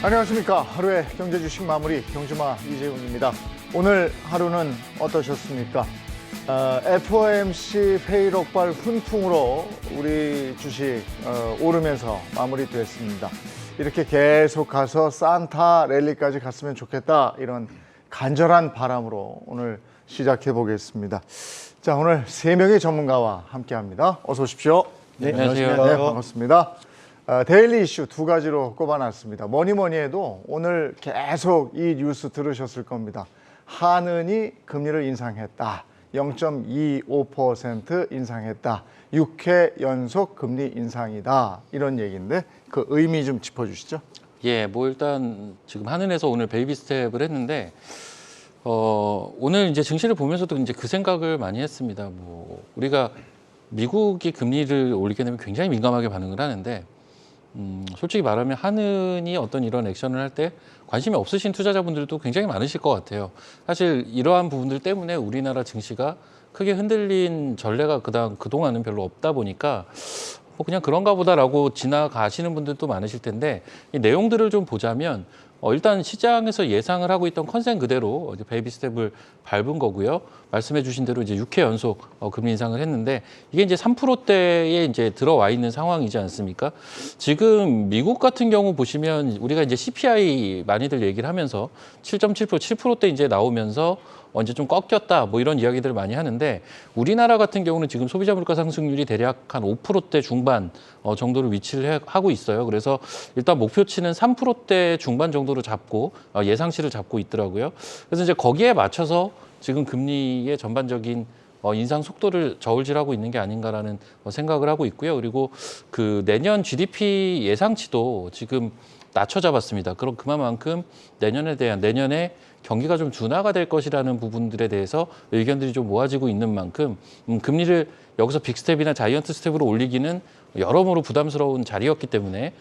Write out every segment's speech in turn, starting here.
안녕하십니까. 하루의 경제 주식 마무리 경주마 이재훈입니다. 오늘 하루는 어떠셨습니까? FOMC 회의록발 훈풍으로 우리 주식 오르면서 마무리됐습니다. 이렇게 계속 가서 산타 랠리까지 갔으면 좋겠다, 이런 간절한 바람으로 오늘 시작해 보겠습니다. 자, 오늘 3명의 전문가와 함께합니다. 어서 오십시오. 네, 안녕하세요. 네, 반갑습니다. 데일리 이슈 2가지로 꼽아놨습니다. 뭐니 해도 오늘 계속 이 뉴스 들으셨을 겁니다. 한은이 금리를 인상했다. 0.25% 인상했다. 6회 연속 금리 인상이다. 이런 얘기인데 그 의미 좀 짚어주시죠. 예, 뭐 일단 지금 한은에서 오늘 베이비 스텝을 했는데 오늘 이제 증시를 보면서도 이제 그 생각을 많이 했습니다. 뭐 우리가 미국이 금리를 올리게 되면 굉장히 민감하게 반응을 하는데 솔직히 말하면 한은이 어떤 이런 액션을 할 때 관심이 없으신 투자자분들도 굉장히 많으실 것 같아요. 사실 이러한 부분들 때문에 우리나라 증시가 크게 흔들린 전례가 그동안은 별로 없다 보니까 뭐 그냥 그런가 보다라고 지나가시는 분들도 많으실 텐데, 이 내용들을 좀 보자면 일단 시장에서 예상을 하고 있던 컨센 그대로 베이비 스텝을 밟은 거고요. 말씀해 주신 대로 이제 6회 연속 금리 인상을 했는데, 이게 이제 3%대에 이제 들어와 있는 상황이지 않습니까? 지금 미국 같은 경우 보시면 우리가 이제 CPI 많이들 얘기를 하면서 7.7%, 7%대 이제 나오면서 언제 좀 꺾였다, 뭐 이런 이야기들을 많이 하는데, 우리나라 같은 경우는 지금 소비자 물가 상승률이 대략 한 5%대 중반 정도를 위치를 하고 있어요. 그래서 일단 목표치는 3%대 중반 정도로 잡고 예상치를 잡고 있더라고요. 그래서 이제 거기에 맞춰서 지금 금리의 전반적인 인상 속도를 저울질하고 있는 게 아닌가라는 생각을 하고 있고요. 그리고 그 내년 GDP 예상치도 지금 낮춰 잡았습니다. 그럼 그만큼 내년에 경기가 좀 둔화가 될 것이라는 부분들에 대해서 의견들이 좀 모아지고 있는 만큼 금리를 여기서 빅스텝이나 자이언트 스텝으로 올리기는 여러모로 부담스러운 자리였기 때문에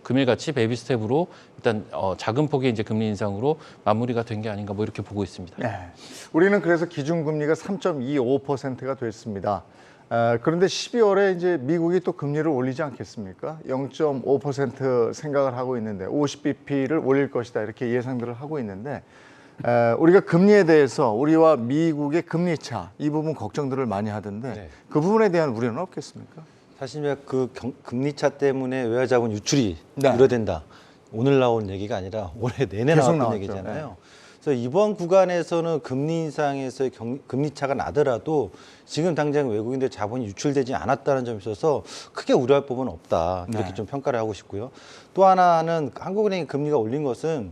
금일같이 베이비 스텝으로 일단 작은 폭의 이제 금리 인상으로 마무리가 된 게 아닌가, 뭐 이렇게 보고 있습니다. 네. 우리는 그래서 기준금리가 3.25%가 됐습니다. 그런데 12월에 이제 미국이 또 금리를 올리지 않겠습니까? 0.5% 생각을 하고 있는데 50bp를 올릴 것이다, 이렇게 예상들을 하고 있는데, 우리가 금리에 대해서 우리와 미국의 금리 차, 이 부분 걱정들을 많이 하던데, 네. 그 부분에 대한 우려는 없겠습니까? 사실 그 금리차 때문에 외화자본 유출이 네. 우려된다. 오늘 나온 얘기가 아니라 올해 내내 계속 나왔던 나왔죠. 얘기잖아요. 그래서 이번 구간에서는 금리 인상에서의 금리차가 나더라도 지금 당장 외국인들 자본이 유출되지 않았다는 점에 있어서 크게 우려할 부분은 없다, 이렇게 네. 좀 평가를 하고 싶고요. 또 하나는 한국은행이 금리가 올린 것은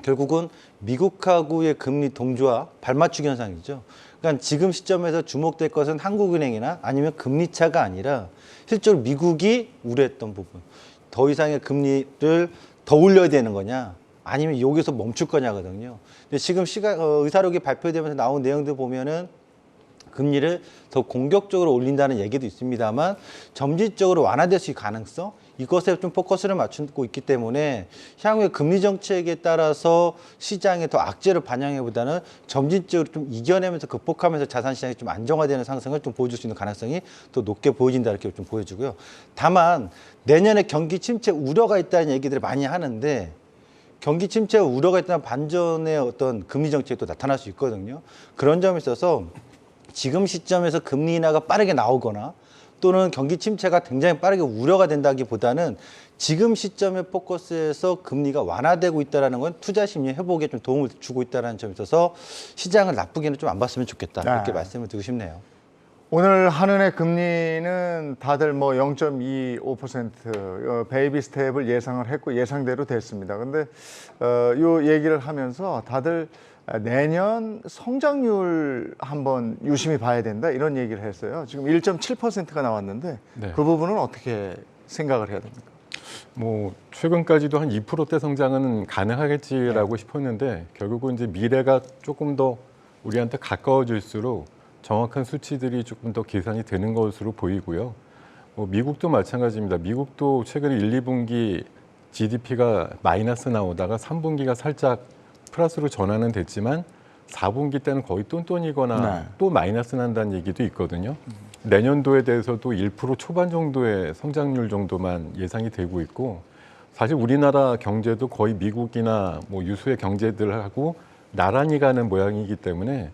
결국은 미국하고의 금리 동조와 발맞추기 현상이죠. 그러니까 지금 시점에서 주목될 것은 한국은행이나 아니면 금리차가 아니라 실제로 미국이 우려했던 부분, 더 이상의 금리를 더 올려야 되는 거냐, 아니면 여기서 멈출 거냐거든요. 근데 지금 의사록이 발표되면서 나온 내용들 보면은 금리를 더 공격적으로 올린다는 얘기도 있습니다만, 점진적으로 완화될 수 있는 가능성, 이것에 좀 포커스를 맞추고 있기 때문에 향후의 금리 정책에 따라서 시장에 더 악재를 반영해보다는 점진적으로 좀 이겨내면서 극복하면서 자산 시장이 좀 안정화되는 상승을 좀 보여줄 수 있는 가능성이 더 높게 보여진다, 이렇게 좀 보여주고요. 다만 내년에 경기 침체 우려가 있다는 얘기들을 많이 하는데, 경기 침체 우려가 있다는 반전의 어떤 금리 정책도 나타날 수 있거든요. 그런 점에 있어서 지금 시점에서 금리 인하가 빠르게 나오거나 또는 경기 침체가 굉장히 빠르게 우려가 된다기보다는 지금 시점의 포커스에서 금리가 완화되고 있다는 건 투자 심리 회복에 좀 도움을 주고 있다는 점에 있어서 시장을 나쁘게는 좀 안 봤으면 좋겠다, 이렇게 말씀을 드리고 싶네요. 오늘 한은의 금리는 다들 뭐 0.25% 베이비 스텝을 예상을 했고 예상대로 됐습니다. 근데 요 얘기를 하면서 다들 내년 성장률 한번 유심히 봐야 된다, 이런 얘기를 했어요. 지금 1.7%가 나왔는데 네. 그 부분은 어떻게 생각을 해야 됩니까? 뭐 최근까지도 한 2%대 성장은 가능하겠지라고 싶었는데, 결국은 이제 미래가 조금 더 우리한테 가까워질수록 정확한 수치들이 조금 더 계산이 되는 것으로 보이고요. 뭐 미국도 마찬가지입니다. 미국도 최근 1, 2분기 GDP가 마이너스 나오다가 3분기가 살짝 플러스로 전환은 됐지만 4분기 때는 거의 똔똔이거나 네. 또 마이너스 난다는 얘기도 있거든요. 내년도에 대해서도 1% 초반 정도의 성장률 정도만 예상이 되고 있고, 사실 우리나라 경제도 거의 미국이나 뭐 유수의 경제들하고 나란히 가는 모양이기 때문에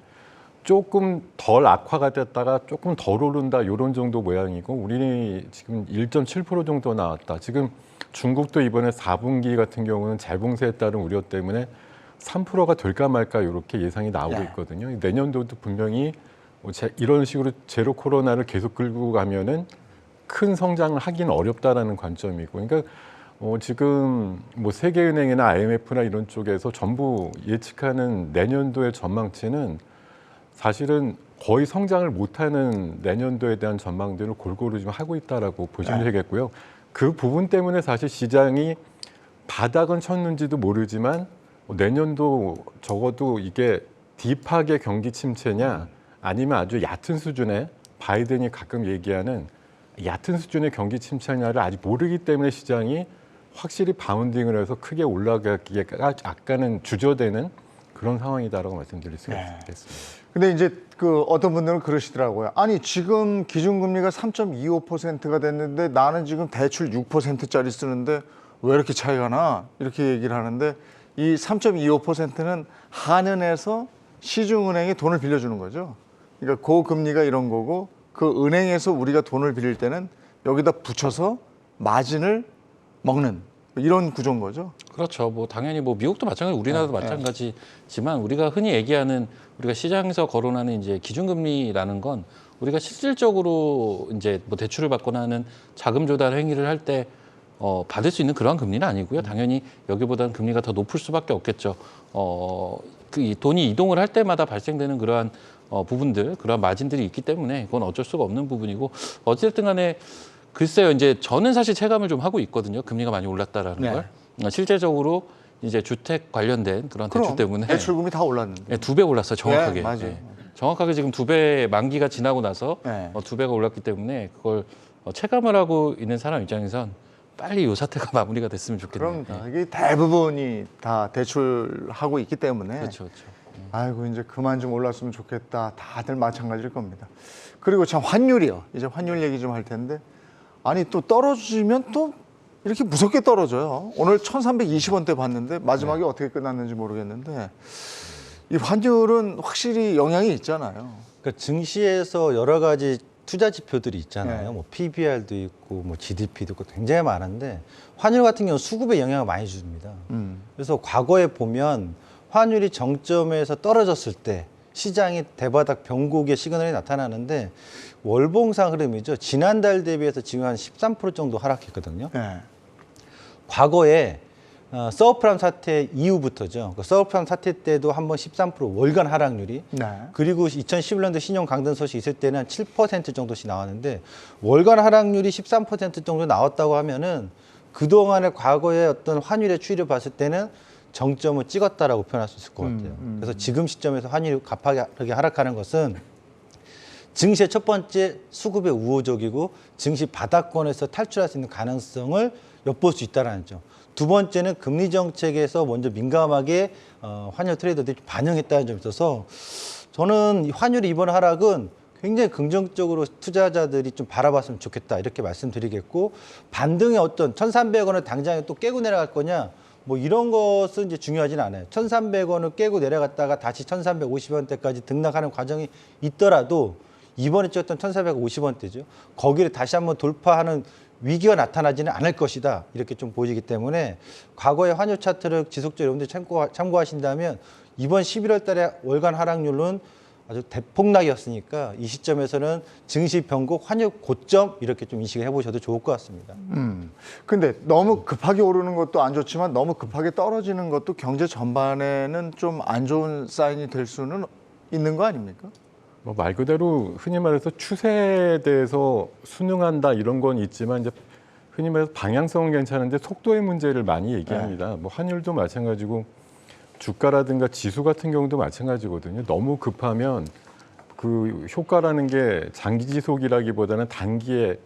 조금 덜 악화가 됐다가 조금 덜 오른다 이런 정도 모양이고 우리 지금 1.7% 정도 나왔다. 지금 중국도 이번에 4분기 같은 경우는 재봉쇄에 따른 우려 때문에 3%가 될까 말까 이렇게 예상이 나오고 있거든요. 내년도도 분명히 이런 식으로 제로 코로나를 계속 끌고 가면은 큰 성장을 하기는 어렵다라는 관점이고, 그러니까 지금 뭐 세계은행이나 IMF나 이런 쪽에서 전부 예측하는 내년도의 전망치는 사실은 거의 성장을 못하는 내년도에 대한 전망들을 골고루 좀 하고 있다라고 보시면 되겠고요. 그 부분 때문에 사실 시장이 바닥은 쳤는지도 모르지만 내년도 적어도 이게 딥하게 경기 침체냐 아니면 아주 얕은 수준의 바이든이 가끔 얘기하는 얕은 수준의 경기 침체냐를 아직 모르기 때문에 시장이 확실히 바운딩을 해서 크게 올라가기가 약간은 주저되는 그런 상황이다라고 말씀드릴 수가 있겠습니다. 근데 이제 그 어떤 분들은 그러시더라고요. 아니 지금 기준금리가 3.25%가 됐는데 나는 지금 대출 6%짜리 쓰는데 왜 이렇게 차이가 나? 이렇게 얘기를 하는데 이 3.25%는 한은에서 시중은행에 돈을 빌려주는 거죠. 그러니까 고금리가 이런 거고 그 은행에서 우리가 돈을 빌릴 때는 여기다 붙여서 마진을 먹는 이런 구조인 거죠. 그렇죠. 뭐 당연히 뭐 미국도 마찬가지, 우리나라도 마찬가지지만 우리가 흔히 얘기하는 우리가 시장에서 거론하는 이제 기준금리라는 건 우리가 실질적으로 이제 뭐 대출을 받거나 하는 자금 조달 행위를 할 때 받을 수 있는 그러한 금리는 아니고요. 당연히 여기보다는 금리가 더 높을 수밖에 없겠죠. 이 돈이 이동을 할 때마다 발생되는 그러한 부분들, 그러한 마진들이 있기 때문에 그건 어쩔 수가 없는 부분이고 어쨌든 간에 글쎄요, 이제 저는 사실 체감을 좀 하고 있거든요. 금리가 많이 올랐다라는 걸. 실제적으로 이제 주택 관련된 그런 대출 때문에 대출금이 다 올랐는데. 네, 2배 올랐어요, 정확하게. 맞아요. 네. 정확하게 지금 2배 만기가 지나고 나서 네. 2배가 올랐기 때문에 그걸 체감을 하고 있는 사람 입장에선 빨리 이 사태가 마무리가 됐으면 좋겠네요. 그럼 이게 대부분이 다 대출하고 있기 때문에. 그렇죠, 그렇죠. 아이고 이제 그만 좀 올랐으면 좋겠다. 다들 마찬가지일 겁니다. 그리고 참 환율이요. 이제 환율 얘기 좀 할 텐데. 아니 또 떨어지면 또 이렇게 무섭게 떨어져요. 오늘 1,320원대 봤는데 마지막에 어떻게 끝났는지 모르겠는데 이 환율은 확실히 영향이 있잖아요. 그러니까 증시에서 여러 가지 투자 지표들이 있잖아요. 뭐 PBR도 있고 뭐 GDP도 있고 굉장히 많은데 환율 같은 경우는 수급에 영향을 많이 줍니다. 그래서 과거에 보면 환율이 정점에서 떨어졌을 때 시장이 대바닥 변곡의 시그널이 나타나는데 월봉상 흐름이죠. 지난달 대비해서 지금 한 13% 정도 하락했거든요. 네. 과거에 서브프라임 사태 이후부터죠. 그 서브프라임 사태 때도 한번 13% 월간 하락률이 네. 그리고 2011년도 신용 강등 소식 있을 때는 7% 정도씩 나왔는데 월간 하락률이 13% 정도 나왔다고 하면은 그동안의 과거의 어떤 환율의 추이를 봤을 때는 정점을 찍었다라고 표현할 수 있을 것 같아요. 그래서 지금 시점에서 환율이 가파르게 하락하는 것은 증시의 첫 번째 수급에 우호적이고 증시 바닥권에서 탈출할 수 있는 가능성을 엿볼 수 있다는 점. 두 번째는 금리 정책에서 먼저 민감하게 환율 트레이더들이 반영했다는 점이 있어서 저는 이 환율의 이번 하락은 굉장히 긍정적으로 투자자들이 좀 바라봤으면 좋겠다 이렇게 말씀드리겠고 반등의 어떤 1,300원을 당장에 또 깨고 내려갈 거냐 뭐 이런 것은 이제 중요하진 않아요. 1,300원을 깨고 내려갔다가 다시 1,350원대까지 등락하는 과정이 있더라도 이번에 찍었던 1,450원대죠. 거기를 다시 한번 돌파하는 위기가 나타나지는 않을 것이다. 이렇게 좀 보이기 때문에 과거의 환율 차트를 지속적으로 여러분들이 참고하신다면 이번 11월 달에 월간 하락률은 아주 대폭락이었으니까 이 시점에서는 증시 변곡, 환율 고점 이렇게 좀 인식을 해보셔도 좋을 것 같습니다. 근데 너무 급하게 오르는 것도 안 좋지만 너무 급하게 떨어지는 것도 경제 전반에는 좀 안 좋은 사인이 될 수는 있는 거 아닙니까? 뭐 말 그대로 흔히 말해서 추세에 대해서 순응한다 이런 건 있지만 이제 흔히 말해서 방향성은 괜찮은데 속도의 문제를 많이 얘기합니다. 뭐 환율도 마찬가지고 주가라든가 지수 같은 경우도 마찬가지거든요. 너무 급하면 그 효과라는 게 장기 지속이라기보다는 단기에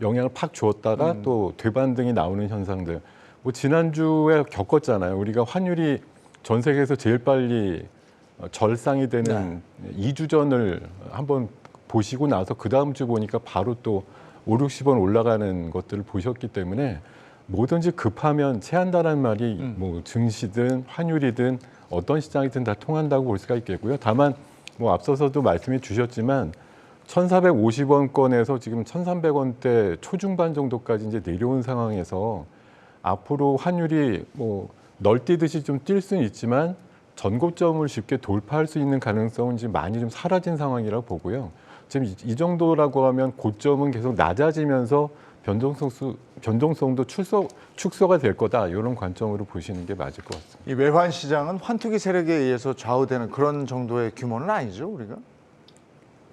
영향을 팍 주었다가 또 되반등이 나오는 현상들. 뭐 지난주에 겪었잖아요. 우리가 환율이 전 세계에서 제일 빨리 절상이 되는 2주 전을 한번 보시고 나서 그 다음 주 보니까 바로 또 5, 60원 올라가는 것들을 보셨기 때문에 뭐든지 급하면 체한다는 말이 뭐 증시든 환율이든 어떤 시장이든 다 통한다고 볼 수가 있겠고요. 다만 뭐 앞서서도 말씀해 주셨지만 1,450원권에서 지금 1,300원대 초중반 정도까지 이제 내려온 상황에서 앞으로 환율이 뭐 널뛰듯이 좀 뛸 수는 있지만 전고점을 쉽게 돌파할 수 있는 가능성은 지금 많이 좀 사라진 상황이라고 보고요. 지금 이 정도라고 하면 고점은 계속 낮아지면서 변동성도 축소가 될 거다, 이런 관점으로 보시는 게 맞을 것 같습니다. 이 외환 시장은 환투기 세력에 의해서 좌우되는 그런 정도의 규모는 아니죠, 우리가?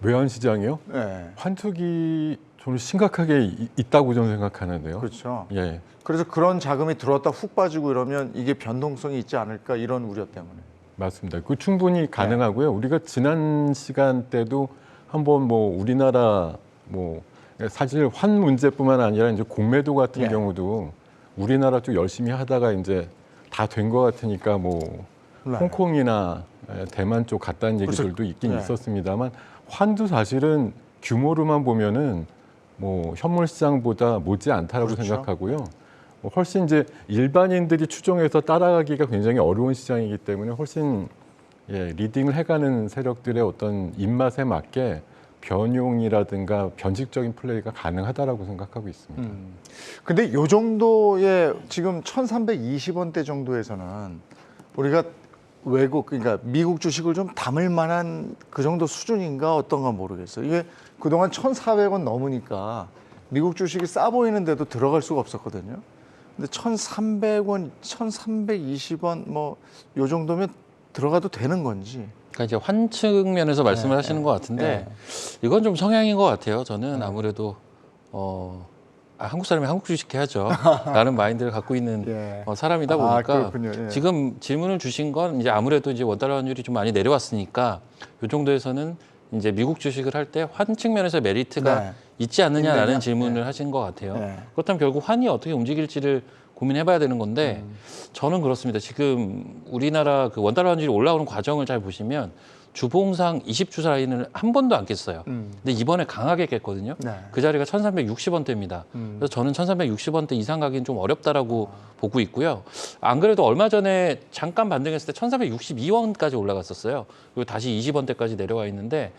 외환 시장이요? 네. 환투기 좀 심각하게 있다고 저는 생각하는데요. 그렇죠. 예, 그래서 그런 자금이 들어왔다 훅 빠지고 이러면 이게 변동성이 있지 않을까 이런 우려 때문에. 맞습니다. 그 충분히 가능하고요. 우리가 지난 시간 때도 한번 뭐 우리나라 뭐 사실 환 문제뿐만 아니라 이제 공매도 같은 예. 경우도 우리나라 쪽 열심히 하다가 이제 다 된 것 같으니까 뭐 네. 홍콩이나 대만 쪽 갔다는 얘기들도 있긴 네. 있었습니다만 환도 사실은 규모로만 보면은 뭐 현물 시장보다 못지 않다라고 그렇죠. 생각하고요. 훨씬 이제 일반인들이 추종해서 따라가기가 굉장히 어려운 시장이기 때문에 훨씬 리딩을 해가는 세력들의 어떤 입맛에 맞게 변용이라든가 변칙적인 플레이가 가능하다라고 생각하고 있습니다. 근데 요 정도의 지금 1,320원대 정도에서는 우리가 외국, 그러니까 미국 주식을 좀 담을 만한 그 정도 수준인가 어떤가 모르겠어요. 이게 그동안 1,400원 넘으니까 미국 주식이 싸 보이는데도 들어갈 수가 없었거든요. 근데 1,300원, 1,320원 뭐 요 정도면 들어가도 되는 건지. 그러니까 이제 환 측면에서 말씀을 네, 하시는 것 같은데 네. 이건 좀 성향인 것 같아요. 저는 아무래도 한국 사람이 한국 주식 해야죠 라는 마인드를 갖고 있는 예. 사람이다 아, 보니까 그렇군요. 예. 지금 질문을 주신 건 이제 아무래도 이제 원달러 환율이 좀 많이 내려왔으니까 이 정도에서는 이제 미국 주식을 할 때 환 측면에서 메리트가 네. 있지 않느냐라는 있느냐? 질문을 하신 것 같아요. 네. 그렇다면 결국 환이 어떻게 움직일지를 고민해봐야 되는 건데 저는 그렇습니다. 지금 우리나라 그 원달러 환율이 올라오는 과정을 잘 보시면 주봉상 20주 라인을 한 번도 안 깼어요. 근데 이번에 강하게 깼거든요. 네. 그 자리가 1,360원대입니다. 그래서 저는 1,360원대 이상 가기는 좀 어렵다라고 보고 있고요. 안 그래도 얼마 전에 잠깐 반등했을 때 1,362원까지 올라갔었어요. 그리고 다시 20원대까지 내려와 있는데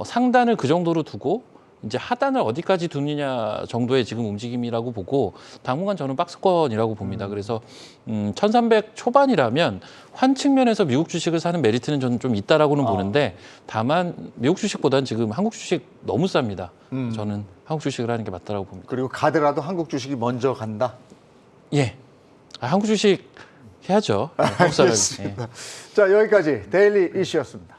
상단을 그 정도로 두고 이제 하단을 어디까지 두느냐 정도의 지금 움직임이라고 보고 당분간 저는 박스권이라고 봅니다. 그래서 1,300 초반이라면 환 측면에서 미국 주식을 사는 메리트는 저는 좀 있다라고는 보는데 다만 미국 주식보다는 지금 한국 주식 너무 쌉니다. 저는 한국 주식을 하는 게 맞다라고 봅니다. 그리고 가더라도 한국 주식이 먼저 간다. 예, 한국 주식 해야죠. 한국 사람이. 예. 알겠습니다. 자, 여기까지 데일리 이슈였습니다.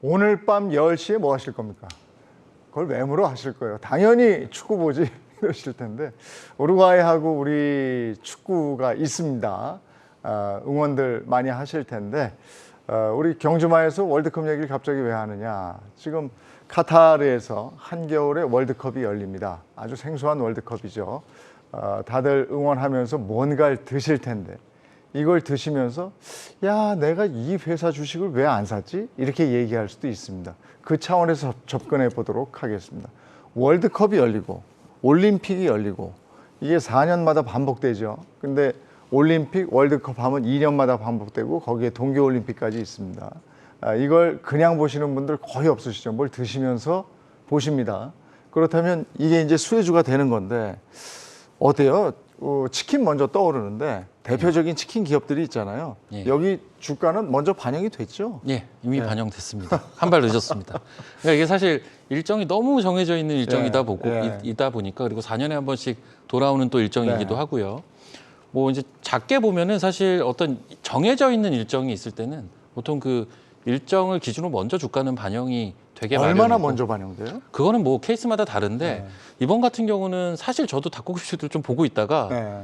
오늘 밤 10시에 뭐 하실 겁니까? 그걸 왜 하실 거예요? 당연히 축구 보지 이러실 텐데 우루과이하고 우리 축구가 있습니다. 응원들 많이 하실 텐데 우리 경주마에서 월드컵 얘기를 갑자기 왜 하느냐. 지금 카타르에서 한겨울에 월드컵이 열립니다. 아주 생소한 월드컵이죠. 다들 응원하면서 뭔가를 드실 텐데 이걸 드시면서 야, 내가 이 회사 주식을 왜 안 샀지? 이렇게 얘기할 수도 있습니다. 그 차원에서 접근해 보도록 하겠습니다. 월드컵이 열리고 올림픽이 열리고 이게 4년마다 반복되죠. 근데 올림픽, 월드컵 하면 2년마다 반복되고 거기에 동계올림픽까지 있습니다. 이걸 그냥 보시는 분들 거의 없으시죠. 뭘 드시면서 보십니다. 그렇다면 이게 이제 수혜주가 되는 건데 어때요? 치킨 먼저 떠오르는데 대표적인 치킨 기업들이 있잖아요. 예. 여기 주가는 먼저 반영이 됐죠. 예, 이미 반영됐습니다. 한 발 늦었습니다. 그러니까 이게 사실 일정이 너무 정해져 있는 일정이다 예, 보고 예. 이다 보니까 그리고 4년에 한 번씩 돌아오는 또 일정이기도 네. 하고요. 뭐 이제 작게 보면은 사실 어떤 정해져 있는 일정이 있을 때는 보통 그 일정을 기준으로 먼저 주가는 반영이 되게 얼마나 마련이고. 먼저 반영돼요? 그거는 뭐 케이스마다 다른데 이번 같은 경우는 사실 저도 닭고기집들 좀 보고 있다가 네.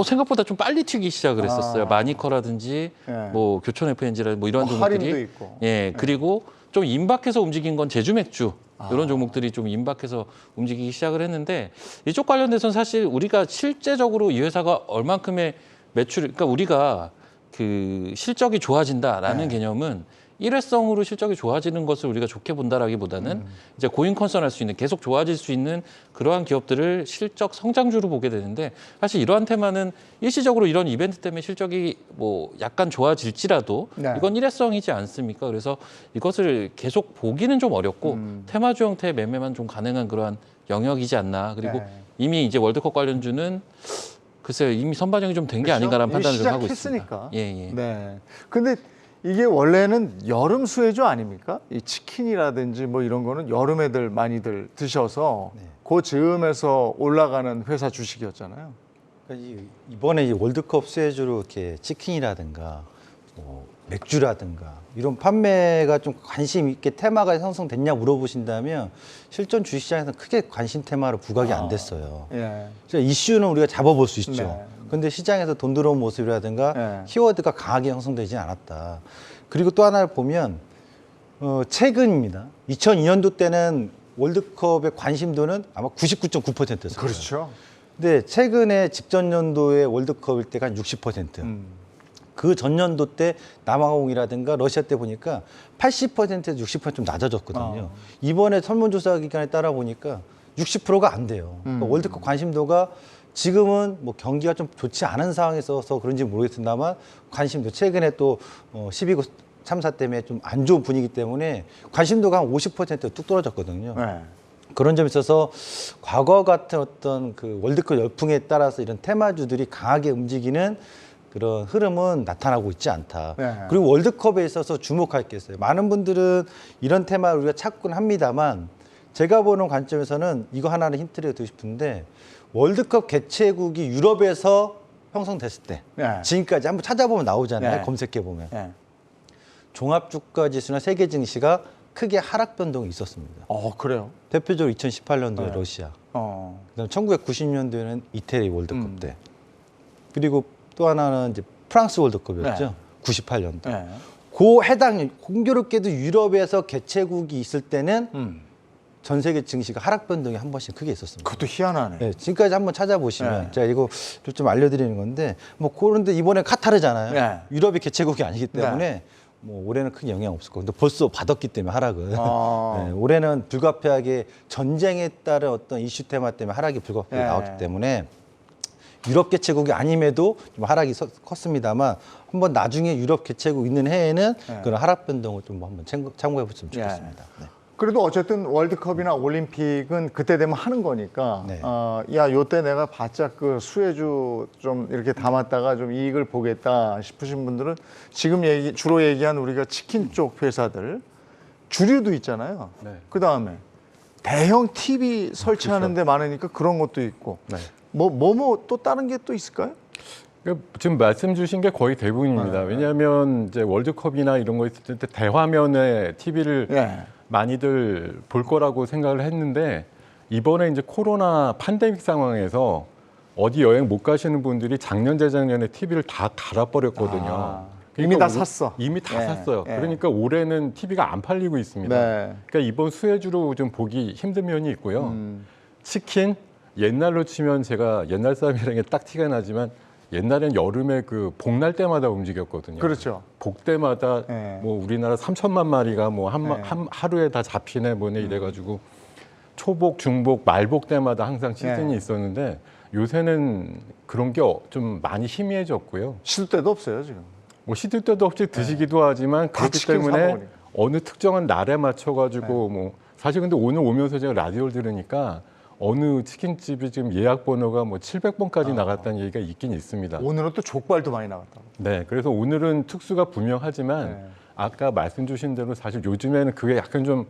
생각보다 좀 빨리 튀기 시작을 했었어요. 아. 마니커라든지 네. 뭐 교촌 FNG라든지 뭐 이런 할인도 종목들이 있고. 예 그리고 좀 임박해서 움직인 건 제주 맥주 아. 이런 종목들이 좀 임박해서 움직이기 시작을 했는데 이쪽 관련돼서는 사실 우리가 실제적으로 이 회사가 얼만큼의 매출 그러니까 우리가 그 실적이 좋아진다라는 네. 개념은 일회성으로 실적이 좋아지는 것을 우리가 좋게 본다라기보다는 이제 고잉 컨선할 수 있는 계속 좋아질 수 있는 그러한 기업들을 실적 성장주로 보게 되는데 사실 이러한 테마는 일시적으로 이런 이벤트 때문에 실적이 뭐 약간 좋아질지라도 네. 이건 일회성이지 않습니까? 그래서 이것을 계속 보기는 좀 어렵고 테마주 형태의 매매만 좀 가능한 그러한 영역이지 않나. 그리고 네. 이미 이제 월드컵 관련주는 글쎄요 이미 선반영이 좀 된 게 그렇죠? 아닌가라는 이미 판단을 좀 하고 시작했으니까. 있습니다. 예, 예. 네. 근데 이게 원래는 여름 수혜주 아닙니까? 이 치킨이라든지 뭐 이런 거는 여름에들 많이들 드셔서 그 즈음에서 올라가는 회사 주식이었잖아요. 그러니까 이번에 이 월드컵 수혜주로 이렇게 치킨이라든가 뭐 맥주라든가 이런 판매가 좀 관심 있게 테마가 형성됐냐 물어보신다면 실전 주식시장에서 크게 관심 테마로 부각이 안 됐어요. 예. 그러니까 이슈는 우리가 잡아볼 수 있죠. 네. 근데 시장에서 돈 들어온 모습이라든가 네. 키워드가 강하게 형성되지는 않았다. 그리고 또 하나를 보면 최근입니다. 2002년도 때는 월드컵의 관심도는 아마 99.9%였어요. 그렇죠. 근데 최근에 직전 연도의 월드컵일 때가 한 60%. 그 전년도 때 남아공이라든가 러시아 때 보니까 80%에서 60%좀 낮아졌거든요. 이번에 설문조사 기간에 따라 보니까 60%가 안 돼요. 그러니까 월드컵 관심도가 지금은 뭐 경기가 좀 좋지 않은 상황에서 그런지 모르겠습니다만 관심도 최근에 또 12구 참사 때문에 좀 안 좋은 분위기 때문에 관심도가 한 50%뚝 떨어졌거든요. 네. 그런 점에 있어서 과거 같은 어떤 그 월드컵 열풍에 따라서 이런 테마주들이 강하게 움직이는 그런 흐름은 나타나고 있지 않다. 네. 그리고 월드컵에 있어서 주목할 게 있어요. 많은 분들은 이런 테마를 우리가 찾곤 합니다만 제가 보는 관점에서는 이거 하나는 힌트를 드리고 싶은데 월드컵 개최국이 유럽에서 형성됐을 때 네. 지금까지 한번 찾아보면 나오잖아요. 네. 검색해보면. 네. 종합주가지수나 세계 증시가 크게 하락 변동이 있었습니다. 그래요? 대표적으로 2018년도에 네. 러시아, 어. 그다음 1990년도에는 이태리 월드컵 때, 그리고 또 하나는 이제 프랑스 월드컵이었죠. 네. 98년도. 네. 그 해당 공교롭게도 유럽에서 개최국이 있을 때는 전 세계 증시가 하락 변동이 한 번씩 크게 있었습니다. 그것도 희한하네. 네, 지금까지 한번 찾아보시면 네. 제가 이거 좀 알려드리는 건데 뭐 그런데 이번에 카타르잖아요. 네. 유럽이 개최국이 아니기 때문에 뭐 올해는 큰 영향 없을 거고 근데 벌써 받았기 때문에 하락을 아. 네, 올해는 불가피하게 전쟁에 따른 어떤 이슈 테마 때문에 하락이 불가피하게 네. 나왔기 때문에 유럽 개최국이 아님에도 좀 하락이 컸습니다만 한번 나중에 유럽 개최국 있는 해에는 네. 그런 하락 변동을 좀 한번 참고해 보시면 좋겠습니다. 네. 그래도 어쨌든 월드컵이나 올림픽은 그때 되면 하는 거니까 네. 야 요때 내가 바짝 그 수혜주 좀 이렇게 담았다가 좀 이익을 보겠다 싶으신 분들은 지금 주로 얘기한 우리가 치킨 쪽 회사들 주류도 있잖아요. 네. 그다음에 대형 TV 설치하는 데 많으니까 그런 것도 있고 네. 뭐 또 다른 게 또 있을까요? 그러니까 지금 말씀 주신 게 거의 대부분입니다. 왜냐하면 이제 월드컵이나 이런 거 있을 때 대화면에 TV를 네. 많이들 볼 거라고 생각을 했는데 이번에 이제 코로나 팬데믹 상황에서 어디 여행 못 가시는 분들이 작년 재작년에 TV를 다 갈아버렸거든요. 이미 다 샀어. 이미 다 네, 샀어요. 네. 그러니까 올해는 TV가 안 팔리고 있습니다. 네. 그러니까 이번 수혜주로 좀 보기 힘든 면이 있고요. 치킨 옛날로 치면 제가 옛날 사람이라는 게 딱 티가 나지만 옛날엔 여름에 그 복날 때마다 움직였거든요. 그렇죠. 복 때마다 네. 뭐 우리나라 3천만 마리가 뭐 하루에 다 잡히네 뭐네 이래가지고 초복, 중복, 말복 때마다 항상 시즌이 네. 있었는데 요새는 그런 게 좀 많이 희미해졌고요. 쉴 데도 없어요 지금. 뭐 시들 때도 없이 드시기도 하지만 다 그렇기 치킨 사 때문에 먹으니까. 어느 특정한 날에 맞춰가지고 뭐 사실 근데 오늘 오면서 제가 라디오를 들으니까 어느 치킨집이 지금 예약 번호가 뭐 700번까지 나갔다는 얘기가 있긴 있습니다. 오늘은 또 족발도 많이 나갔다고. 네, 그래서 오늘은 특수가 분명하지만 네. 아까 말씀 주신 대로 사실 요즘에는 그게 약간 좀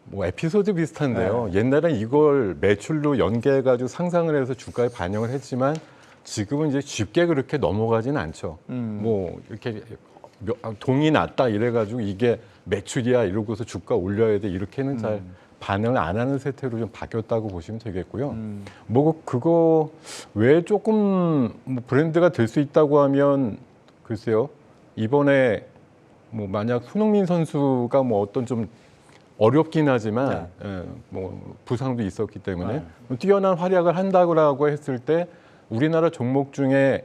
뭐 에피소드 비슷한데요. 옛날엔 이걸 매출로 연계해가지고 상상을 해서 주가에 반영을 했지만 지금은 이제 쉽게 그렇게 넘어가지는 않죠. 뭐 이렇게 동이 낮다 이래가지고 이게 매출이야 이러고서 주가 올려야 돼 이렇게는 잘 반응을 안 하는 세태로 좀 바뀌었다고 보시면 되겠고요. 뭐 그거 왜 조금 뭐 브랜드가 될 수 있다고 하면 글쎄요. 이번에 뭐 만약 손흥민 선수가 뭐 어떤 좀 어렵긴 하지만 뭐 부상도 있었기 때문에 뛰어난 활약을 한다고 했을 때 우리나라 종목 중에